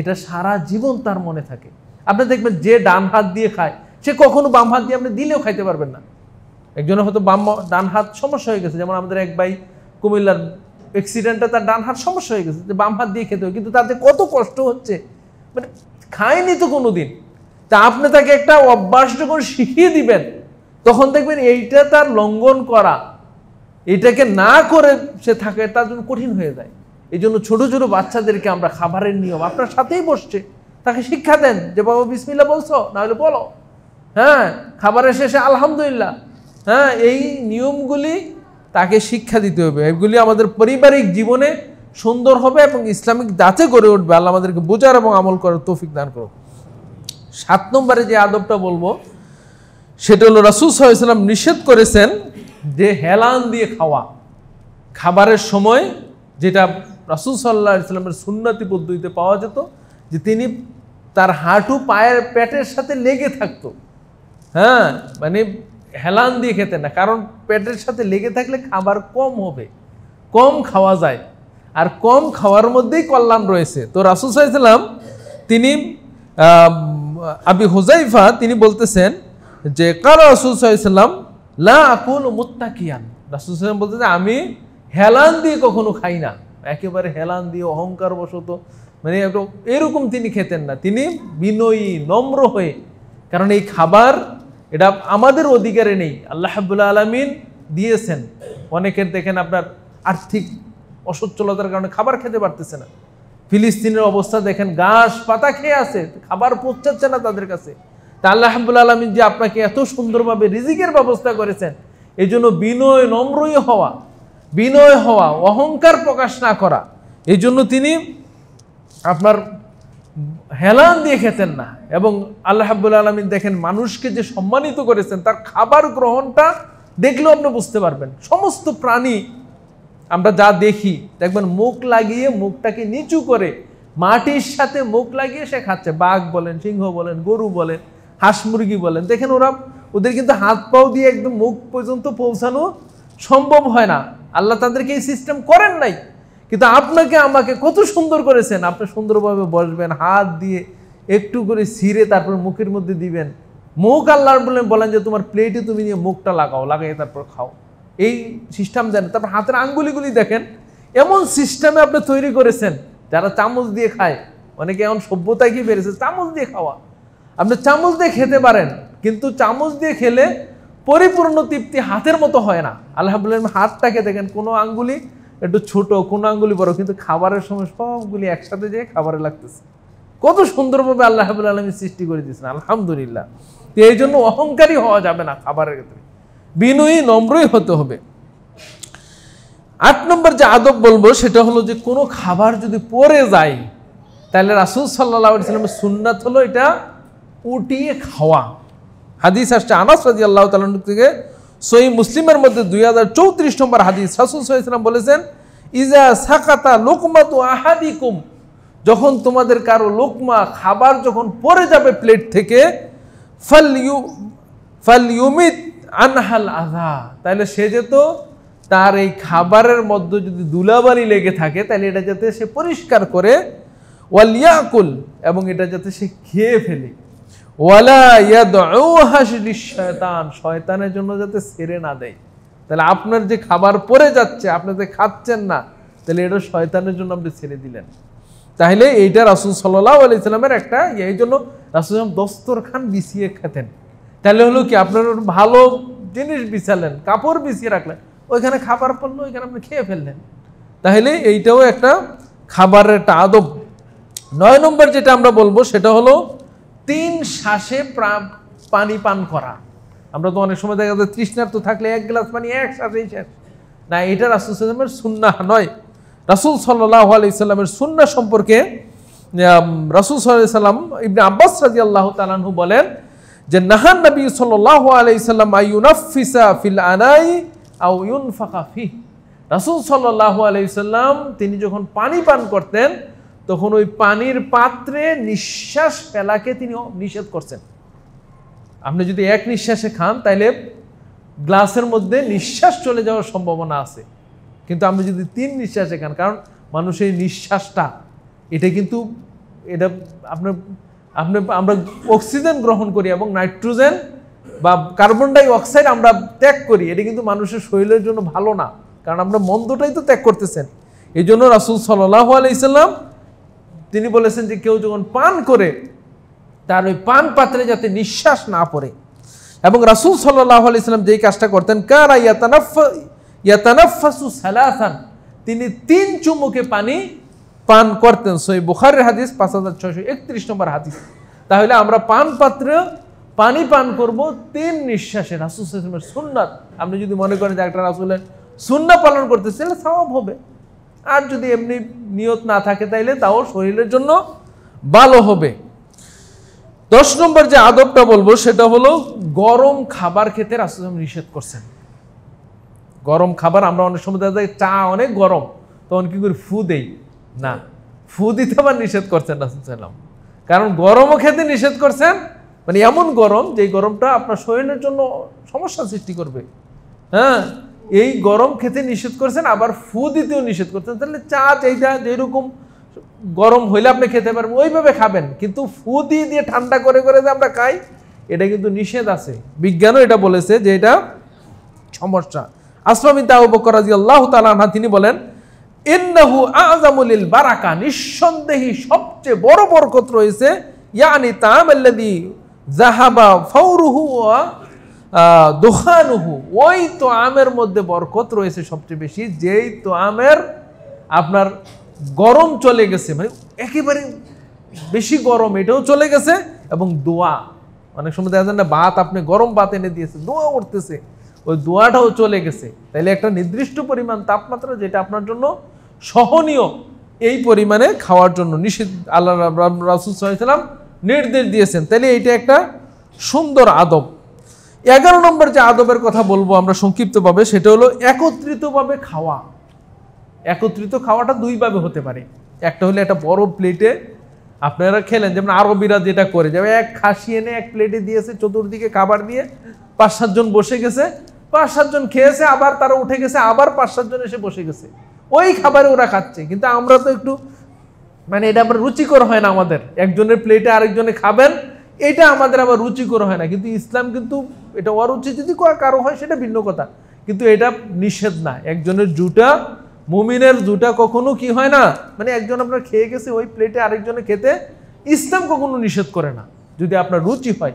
এটা সারা জীবন তার মনে থাকে। আপনি দেখবেন যে ডান হাত দিয়ে খায় সে কখনো বাম হাত দিয়ে আপনি দিলেও খাইতে পারবেন না। একজনের হয়তো ডান হাত সমস্যা হয়ে গেছে, যেমন আমাদের এক ভাই কুমিল্লার অ্যাক্সিডেন্টে তার ডান হাত সমস্যা হয়ে গেছে, যে বাম হাত দিয়ে খেতে হয়, কিন্তু তাতে কত কষ্ট হচ্ছে, মানে খায়নি তো কোনোদিন। তা আপনি তাকে একটা অভ্যাস যখন শিখিয়ে দিবেন, তখন দেখবেন এইটা তার লঙ্ঘন করা, এটাকে না করে সে থাকে, তার জন্য কঠিন হয়ে যায়। এই জন্য ছোট ছোট বাচ্চাদেরকে আমরা খাবারের নিয়ম, আপনার সাথেই বসছে, তাকে শিক্ষা দেন যে বাবা বিসমিল্লাহ বলছো, না হলে বলো, হ্যাঁ, খাবারের শেষে আলহামদুলিল্লাহ, হ্যাঁ, এই নিয়মগুলি তাকে শিক্ষা দিতে হবে। এগুলি আমাদের পারিবারিক জীবনে সুন্দর হবে এবং ইসলামিক দাঁতে গড়ে উঠবে। আল্লাহ আমাদেরকে বোঝার এবং আমল করার তৌফিক দান করুন। 7 নম্বরে যে আদবটা বলবো সেটা হলো, রাসূল সাল্লাল্লাহু আলাইহি ওয়াসাল্লাম নিষেধ করেছেন যে হেলান দিয়ে খাওয়া। খাবারের সময় যেটা রাসূল সাল্লাল্লাহু আলাইহি ওয়াসাল্লামের সুন্নতি পদ্ধতিতে পাওয়া যেত, যে তিনি তার হাঁটু পায়ের পেটের সাথে লেগে থাকতো, হ্যাঁ, মানে হেলান দিয়ে খেতেন না, কারণ পেটের সাথে লেগে থাকলে খাবার কম হবে, কম খাওয়া যায়, আর কম খাওয়ার মধ্যেই কল্যাণ রয়েছে। তো রাসূল সাল্লাল্লাহু আলাইহি ওয়াসাল্লাম তিনি আবি হুযাইফা তিনি বলতেছেন যে কাল রাসূল সাল্লাল্লাহু আলাইহি ওয়াসাল্লাম লা আকুলু মুত্তাকিয়ান, রাসূল সাল্লাল্লাহু আলাইহি ওয়াসাল্লাম বলতেছেন আমি হেলান দিয়ে কখনো খাই না, একেবারে হেলান দিয়ে অহংকার বশত মানে এরকম তিনি খেতেন না, তিনি বিনয়ী নম্র হয়ে, কারণ এই খাবার এটা আমাদের অধিকারে নেই, আল্লাহ রাব্বুল আলামিন দিয়েছেন। অনেকের দেখেন আপনার আর্থিক অসচ্ছলতার কারণে খাবার খেতে পারতেছে না, ফিলিস্তিনের অবস্থা দেখেন ঘাস পাতা খেয়ে আছে, খাবার পৌঁছাচ্ছে না তাদের কাছে। তা আল্লাহ রাব্বুল আলামিন যে আপনাকে এত সুন্দরভাবে রিজিকের ব্যবস্থা করেছেন, এই জন্য বিনয় নম্রই হওয়া, বিনয় হওয়া, অহংকার প্রকাশ না করা, এই জন্য তিনি আপনার হেলান দিয়ে খেতেন না। এবং আল্লাহ রাব্বুল আলামিন দেখেন মানুষকে যে সম্মানিত করেছেন, তার খাবার গ্রহণটা দেখলেও আপনি বুঝতে পারবেন। সমস্ত প্রাণী আমরা যা দেখি দেখবেন মুখ লাগিয়ে, মুখটাকে নিচু করে মাটির সাথে মুখ লাগিয়ে সে খাচ্ছে। বাঘ বলেন, সিংহ বলেন, গরু বলেন, হাঁস মুরগি বলেন, দেখেন ওদের কিন্তু হাত পাও দিয়ে একদম মুখ পর্যন্ত পৌঁছানো সম্ভব হয় না, আল্লাহ তাদেরকে এই সিস্টেম করেন নাই। কিন্তু আপনাকে আমাকে কত সুন্দর করেছেন, আপনি সুন্দরভাবে বসবেন, হাত দিয়ে একটু করে ছিঁড়ে তারপর মুখের মধ্যে দিবেন। মুখ আল্লাহ বলেন যে তোমার প্লেটে তুমি নিয়ে মুখটা লাগাও, লাগাই তারপর খাও, এই সিস্টেম দেন। তারপর হাতের আঙ্গুলিগুলি দেখেন এমন সিস্টেমে আপনি তৈরি করেছেন। যারা চামচ দিয়ে খায়, অনেকে এমন সভ্যতায় কি বেড়েছে চামচ দিয়ে খাওয়া, আপনি চামচ দিয়ে খেতে পারেন, কিন্তু চামচ দিয়ে খেলে পরিপূর্ণ তৃপ্তি হাতের মতো হয় না। আল্লাহ বলেন হাতটাকে দেখেন, কোনো আঙ্গুলি একটু ছোট, কোনো আঙ্গুলি বড়, কিন্তু খাবারের সময় সবগুলি একসাথে যেয়ে খাবারে লাগতেছে। কত সুন্দরভাবে আল্লাহ রাব্বুল আলামিন সৃষ্টি করে দিয়েছেন, আলহামদুলিল্লাহ। তো এই জন্য অহংকারী হওয়া যাবে না, খাবারের ক্ষেত্রে বিনয়ী নম্রই হতে হবে। 8 নম্বর যে আদব বলবো সেটা হলো যে কোনো খাবার যদি পড়ে যায়, তাহলে রাসূল সাল্লাল্লাহু আলাইহি ওয়াসাল্লামের সুন্নাত হলো এটা উঠিয়ে খাওয়া। হাদিস আসছে আনাস রাদিয়াল্লাহু তাআলা থেকে, সহিহ মুসলিমের মধ্যে 2034 নম্বর হাদিস, রাসূল সাল্লাল্লাহু আলাইহি ওয়াসাল্লাম বলেছেন ইজা সাকাতা লুকমাতু আহাদিকুম, যখন তোমাদের কারো লোকমা খাবার যখন পড়ে যাবে প্লেট থেকে, ফালইউমিত আনহাল আযা, তাহলে সে যেত তার এই খাবারের মধ্যে যদি ধুলাবালি লেগে থাকে তাহলে এটা যাতে সে পরিষ্কার করে, ওয়ালিয়াকুল, এবং এটা যাতে সে খেয়ে ফেলে, ওয়ালা ইয়াদউহা লিশ-শায়তান, শয়তানের জন্য যাতে ছেড়ে না দেয়। তাহলে আপনার যে খাবার পড়ে যাচ্ছে, আপনি যে খাচ্ছেন না, তাহলে এটা শয়তানের জন্য আপনি ছেড়ে দিলেন। তাহলে এইটা রাসূল সাল্লাল্লাহু আলাইহি সাল্লামের একটা, এই জন্য রাসূল দস্তরখান বিছিয়ে খেতেন। তাহলে হলো কি, আপনার ভালো জিনিস বিছালেন, কাপড় বিছিয়ে রাখলেন, ওইখানে খাবার পড়লো, ওইখানে আপনি খেয়ে ফেললেন। তাহলে এইটাও একটা খাবারের একটা আদব। 9 নম্বর যেটা আমরা বলবো সেটা হলো 3 শ্বাসে পানি পান করা। আমরা তো অনেক সময় দেখা যায় তৃষ্ণার্ত থাকলে 1 গ্লাস পানি এক শ্বাসেই শেষ, না, এটা রাসূল সাল্লাল্লাহু আলাইহি ওয়াসাল্লামের সুন্নাহ নয়। রাসূল সাল্লাল্লাহু আলাইহি ওয়াসাল্লামের সুন্নাহ সম্পর্কে রাসূল সাল্লাল্লাহু আলাইহি ওয়াসাল্লাম ইবনে আব্বাস রাদিয়াল্লাহু তাআলা আনহু বলেন যে নাহান নবী সাল্লাল্লাহু আলাইহি ওয়াসাল্লাম আইয়ুনাফিসা ফিল আনাই আও ইউনফাকা ফি, রাসূল সাল্লাল্লাহু আলাইহি ওয়াসাল্লাম তিনি যখন পানি পান করতেন তখন ওই পানির পাত্রে নিঃশ্বাস ফেলাকে তিনি নিষেধ করছেন। আপনি যদি এক নিঃশ্বাসে খান তাহলে গ্লাসের মধ্যে নিঃশ্বাস চলে যাওয়ার সম্ভাবনা আছে, কিন্তু আপনি যদি 3 নিঃশ্বাসে খান, কারণ মানুষের নিঃশ্বাসটা এটা কিন্তু এটা আমরা অক্সিজেন গ্রহণ করি এবং নাইট্রোজেন বা কার্বন ডাই অক্সাইড আমরা ত্যাগ করি, এটা কিন্তু মানুষের শরীরের জন্য ভালো না, কারণ আমরা মন্দটাই তো ত্যাগ করতেছেন। এই জন্য রাসূল সাল্লাল্লাহু আলাইহি সাল্লাম তিনি বলেছেন যে কেউ যখন পান করে তার ওই পান পাত্রে যাতে নিঃশ্বাস না পড়ে। এবং রাসূল সাল্লাল্লাহু আলাইহি সাল্লাম যেই কাজটা করতেন, কারা ইয়াতানাফাসু সালাসান, তিনি 3 চুমুকে পানি পান করতেন। সহিহ বুখারীর হাদিস 5631 নম্বর হাদিস। তাহলে আমরা পান পাত্রে পানি পান করব 3 নিঃশ্বাসে, রাসূল সাল্লাল্লাহু আলাইহি ওয়াসাল্লামের সুন্নাত। আপনি যদি মনে করেন যে একটা রাসূলের সুন্নাহ পালন করতেছেন, তাহলে সওয়াব হবে, আর যদি এমনি নিয়ত না থাকে তাইলে তাও শরীরের জন্য ভালো হবে। 10 নম্বর যে আদবটা বলবো সেটা হলো গরম খাবার খেতে রাসূল সাল্লাল্লাহু আলাইহি ওয়াসাল্লাম নিষেধ করছেন। গরম খাবার আমরা অনেক সময় দেখা যায় চা অনেক গরম, তখন কি করে ফু দেই না, ফু দিতে আবার নিষেধ করছেন রাসূল সাল্লাল্লাহু আলাইহি ওয়াসাল্লাম, কারণ গরমও খেতে নিষেধ করছেন, মানে এমন গরম যে গরমটা আপনার শরীরের জন্য সমস্যা সৃষ্টি করবে। হ্যাঁ, এই গরম খেতে নিষেধ করেছেন, আবার ফু দিতেও নিষেধ করছেন। তাহলে চা যেটা যেরকম গরম হইলে আপনি খেতে পারবেন ওইভাবে খাবেন, কিন্তু ফু দিয়ে দিয়ে ঠান্ডা করে করে যে আমরা খাই এটা কিন্তু নিষেধ আছে। বিজ্ঞানও এটা বলেছে যে এটা সমস্যা। আসমা বিনতে আবু বকর রাদিয়াল্লাহু তাআলা আনহা তিনি বলেন, ইন্নাহু আ'যামু লিল বারাকা, নিঃসন্দেহে সবচেয়ে বড় বরকত রয়েছে, ইয়ানি তা'আমাল্লাযী যাহাবা ফাওরুহু ওয়া দুখানুহু, ওই তো আমের মধ্যে বরকত রয়েছে সবচেয়ে বেশি, যেই তো আমের আপনার গরম চলে গেছে, মানে একেবারে বেশি গরম এটাও চলে গেছে, এবং দোয়া, অনেক সময় দেখা যায় না ভাত আপনি গরম ভাত এনে দিয়েছে, দোয়া উঠতেছে, ওই দোয়াটাও চলে গেছে। তাইলে একটা নির্দিষ্ট পরিমাণ তাপমাত্রা যেটা আপনার জন্য সহনীয়, এই পরিমাণে খাওয়ার জন্য নিষেধ আল্লাহ রাসূল সাল্লাল্লাহু আলাইহি ওয়াসাল্লাম নির্দেশ দিয়েছেন। তাইলে এইটা একটা সুন্দর আদব। 11 নম্বর যে আদবের কথা বলবো আমরা সংক্ষিপ্তভাবে, সেটা হলো একত্রিতভাবে খাওয়া। একত্রিত খাওয়াটা দুইভাবে হতে পারে। একটা হলে একটা বড় প্লেটে আপনারা খেলেন, যেমন আরবিরা যেটা করে, যেমন এক খাসি এনে এক প্লেটে দিয়েছে, চতুর্দিকে খাবার দিয়ে 5-7 জন বসে গেছে, 5-7 জন খেয়েছে, আবার তারা উঠে গেছে, আবার 5-7 জন এসে বসে গেছে, ওই খাবারে ওরা খাচ্ছে। কিন্তু আমরা তো একটু মানে এটা আবার রুচিকর হয় না আমাদের, একজনের প্লেটে আরেকজনে খাবেন, এটা আমাদের আবার রুচিকর হয় না। কিন্তু ইসলাম কিন্তু এটা অরুচি যদি কারো হয় সেটা ভিন্ন কথা, কিন্তু এটা নিষেধ না। একজনের জুটা, মুমিনের জুটা কখনো কি হয় না, মানে একজন আপনার খেয়ে গেছে ওই প্লেটে আরেকজনে খেতে ইসলাম কখনো নিষেধ করে না, যদি আপনার রুচি হয়।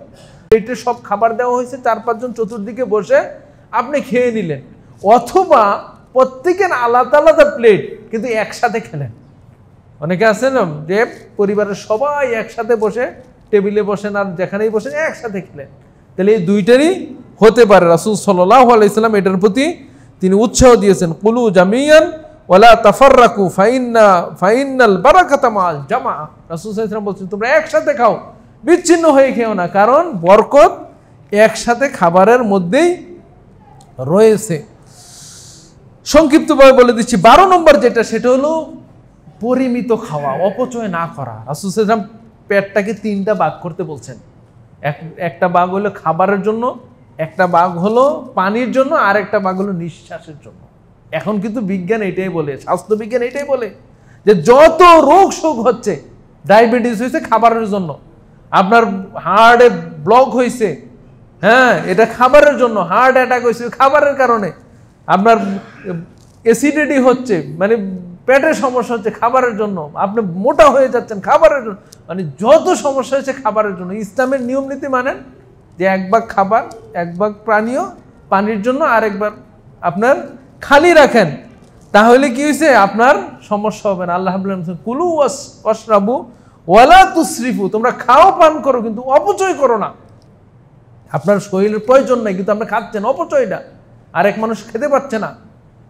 প্লেটে সব খাবার দেওয়া হয়েছে, 4-5 জন চতুর্দিকে বসে আপনি খেয়ে নিলেন, অথবা প্রত্যেকের আলাদা আলাদা প্লেট কিন্তু একসাথে খেলেন। অনেকে আছে না যে পরিবারের সবাই একসাথে বসে টেবিলে বসেন আর যেখানেই বসেন একসাথে খেলেন, তাহলে এই দুইটারই হতে পারে। রাসূল সাল্লাল্লাহু আলাইহি সাল্লাম এটার প্রতি তিনি উৎসাহ দিয়েছেন, কুলু জামিয়ান ওয়ালা তাফাররাকু ফাইন্নাল বারাকাতা মাল জামা। রাসূল সাল্লাল্লাহু আলাইহি সাল্লাম বলছেন তোমরা একসাথে খাও, বিচ্ছিন্ন হয়ে খেও না, কারণ বরকত একসাথে খাবারের মধ্যেই রয়েছে। সংক্ষিপ্তভাবে বলে দিচ্ছি 12 নম্বর যেটা, সেটা হলো পরিমিত খাওয়া, অপচয় না করা। রাসূল সাল্লাল্লাহু আলাইহি সাল্লাম পেটটাকে 3টা ভাগ করতে বলছেন। একটা ভাগ হলো খাবারের জন্য, একটা ভাগ হলো পানির জন্য, আর একটা ভাগ হলো নিঃশ্বাসের জন্য। এখন কিন্তু বিজ্ঞান এটাই বলে, স্বাস্থ্য বিজ্ঞান এটাই বলে যে যত রোগ শোক হচ্ছে, ডায়াবেটিস হয়েছে খাবারের জন্য, আপনার হার্টে ব্লক হয়েছে, হ্যাঁ এটা খাবারের জন্য, হার্ট অ্যাটাক হয়েছে খাবারের কারণে, আপনার অ্যাসিডিটি হচ্ছে মানে পেটের সমস্যা হচ্ছে খাবারের জন্য, আপনি মোটা হয়ে যাচ্ছেন খাবারের জন্য, মানে যত সমস্যা হচ্ছে খাবারের জন্য। ইসলামের নিয়ম নীতি মানেন যে 1 ভাগ খাবার, 1 ভাগ পানীয় পানির জন্য, আর 1 ভাগ আপনার খালি রাখেন, তাহলে কি হয়েছে আপনার সমস্যা হবে না। আল্লাহ বলেছেন কুলু ওয়াশরাবু ওয়ালা তুসরিফু, তোমরা খাও পান করো কিন্তু অপচয় করো না। আপনার শরীরের প্রয়োজন নাই কিন্তু আপনি খাচ্ছেন, অপচয়টা আরেক মানুষ খেতে পাচ্ছে না,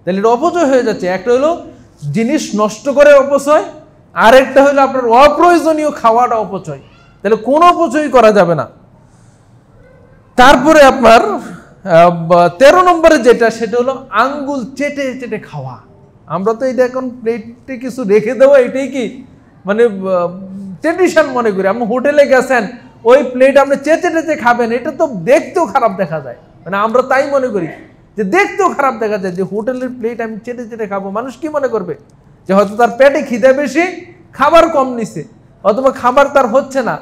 তাহলে এটা অপচয় হয়ে যাচ্ছে। একটা হলো জিনিস নষ্ট করে অপচয়, আরেকটা হলো আপনার অপ্রয়োজনীয় খাওয়াটা অপচয়, তাহলে কোনো অপচয় করা যাবে না। তারপরে আপনার 13 নম্বরে যেটা, সেটা হলো আঙ্গুল চেটে চেটে খাওয়া। আমরা তো এটা এখন প্লেটে কিছু রেখে দেবো, এটাই কি মানে ট্রেডিশন মনে করি। আপনি হোটেলে গেছেন, ওই প্লেট আপনি চেটে চেটে খাবেন, এটা তো দেখতেও খারাপ দেখা যায়, মানে আমরা তাই মনে করি যে দেখতেও খারাপ দেখা যায় যে হোটেলের প্লেট আমি চেটে চেটে খাবো। মানুষ কি মনে করবে যে হয়তো তার পেটে খিদে বেশি, খাবার কম নিছে, অথবা খাবার তার হচ্ছে না,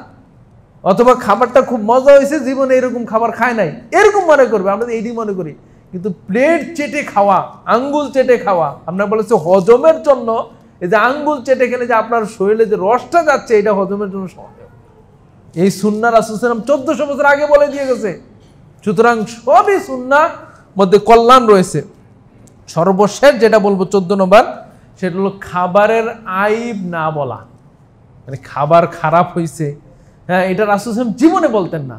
অথবা খাবারটা খুব মজা হয়েছে, জীবনে এরকম খাবার খায় নাই, এরকম মনে করবে। আমরা এইটি মনে করি, কিন্তু প্লেট চেটে খাওয়া, আঙ্গুল চেটে খাওয়া, আমরা বলেছি হজমের জন্য। এই যে আঙ্গুল চেটে খেলে যে আপনার শরীরে যে রসটা যাচ্ছে, এটা হজমের জন্য সহজ। এই সুন্নাহ রাসূল সাল্লাল্লাহু আলাইহি ওয়াসাল্লাম 1400 বছর আগে বলে দিয়ে গেছে। সুতরাং সবই সুন্নাহ মধ্যে কল্যাণ রয়েছে। সর্বশেষ যেটা বলবো 14 নম্বর, সেটা হলো খাবারের আইব না বলা, মানে খাবার খারাপ হয়েছে, হ্যাঁ এটা রাসূল সাল্লাল্লাহু আলাইহি ওয়াসাল্লাম জীবনে বলতেন না।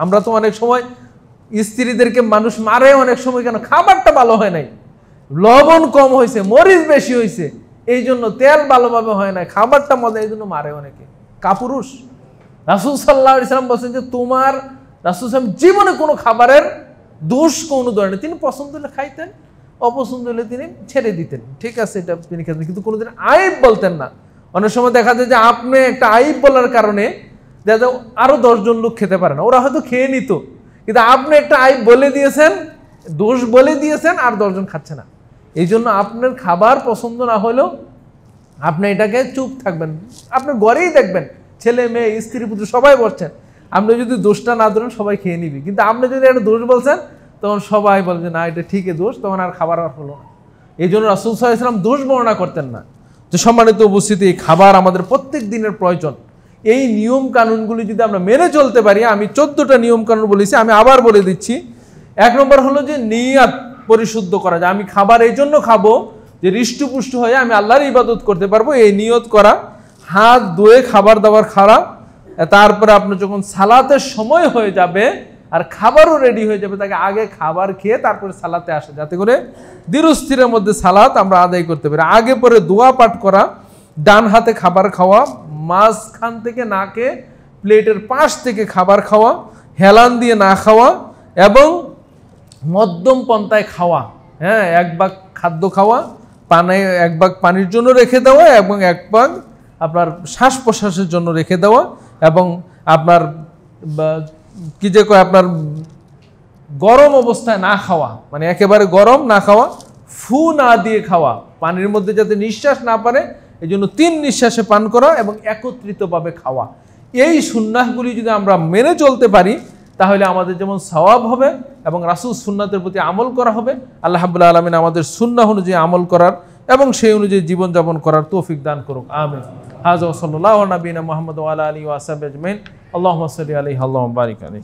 আমরা তো অনেক সময় স্ত্রীদেরকে মানুষ মারে অনেক সময়, কেন খাবারটা ভালো হয় নাই, লবণ কম হয়েছে, মরিচ বেশি হয়েছে, এই জন্য তেল ভালোভাবে হয় না, খাবারটা মজা, এই জন্য মারে অনেকে। কাপুরুষ। রাসূল সাল্লাল্লাহু আলাইহি ওয়াসাল্লাম বলছেন যে তোমার, রাসূল সাল্লাল্লাহু আলাইহি ওয়াসাল্লাম জীবনে কোনো খাবারের দোষ কোনো ধরনের, তিনি পছন্দ হলে খাইতেন, অপছন্দ হলে তিনি ছেড়ে দিতেন, ঠিক আছে এটা তিনি খেতেন, কিন্তু কোনোদিন আইব বলতেন না। অনেক সময় দেখা যায় যে আপনি একটা আইব বলার কারণে দেখা যায় আরো 10 জন লোক খেতে পারে না, ওরা হয়তো খেয়ে নিত, কিন্তু আপনি একটা আইব বলে দিয়েছেন, দোষ বলে দিয়েছেন আর 10 জন খাচ্ছে না। এই জন্য আপনার খাবার পছন্দ না হলেও আপনি এটাকে চুপ থাকবেন, আপনার ঘরেই দেখবেন ছেলে মেয়ে স্ত্রী পুত্র সবাই বসছেন, আপনি যদি দোষটা না ধরেন সবাই খেয়ে নিবি, কিন্তু আপনি যদি একটা দোষ বলছেন তখন সবাই বলবে না এটা ঠিকই দোষ, তখন আর খাবার আর হলো না। এই জন্য রাসূল সাল্লাল্লাহু আলাইহি ওয়াসাল্লাম দোষ বর্ণনা করতেন না। যে সম্মানিত উপস্থিতি, খাবার আমাদের প্রত্যেক দিনের প্রয়োজন। এই নিয়ম কানুনগুলি যদি আমরা মেনে চলতে পারি, আমি 14টা নিয়ম কানুন বলেছি, আমি আবার বলে দিচ্ছি। 1 নম্বর হলো যে নিয়াত পরিশুদ্ধ করা, যে আমি খাবার এই জন্য খাবো যে হৃষ্টপুষ্ট হয়ে আমি আল্লাহর ইবাদত করতে পারবো, এই নিয়ত করা। হাত ধুয়ে খাবার দাবার খাওয়া। তারপরে আপনার যখন সালাতের সময় হয়ে যাবে আর খাবারও রেডি হয়ে যাবে, তাকে আগে খাবার খেয়ে তারপরে সালাতে আসে, যাতে করে ধীরস্থিরের মধ্যে সালাত আমরা আদায় করতে পারি। আগে পরে দোয়া পাঠ করা, ডান হাতে খাবার খাওয়া, মাঝখান থেকে না খেয়ে প্লেটের পাশ থেকে খাবার খাওয়া, হেলান দিয়ে না খাওয়া এবং মধ্যম পন্থায় খাওয়া। হ্যাঁ, 1 ভাগ খাদ্য খাওয়া, পানে 1 ভাগ পানির জন্য রেখে দেওয়া এবং 1 ভাগ আপনার শ্বাস প্রশ্বাসের জন্য রেখে দেওয়া, এবং আপনার কি যে কয় আপনার গরম অবস্থায় না খাওয়া, মানে একেবারে গরম না খাওয়া, ফু না দিয়ে খাওয়া, পানির মধ্যে যাতে নিঃশ্বাস না পারে এই জন্য 3 নিঃশ্বাসে পান করা এবং একত্রিতভাবে খাওয়া। এই সুন্নাহগুলি যদি আমরা মেনে চলতে পারি তাহলে আমাদের যেমন সওয়াব হবে এবং রাসূল সুন্নাতের প্রতি আমল করা হবে। আল্লাহ রাব্বুল আলামিন আমাদের সুন্নাহ অনুযায়ী আমল করার এবং সেই অনুযায়ী জীবনযাপন করার তৌফিক দান করুক। আমিন। হাযা ওয়া সাল্লাল্লাহু আলা নবিয়িনা মুহাম্মদ ওয়া আলা আলিহি ওয়া সাহবিহি আজমাইন। আল্লাহুম্মা সাল্লি আলাইহি ওয়া বারিক আলাইহি।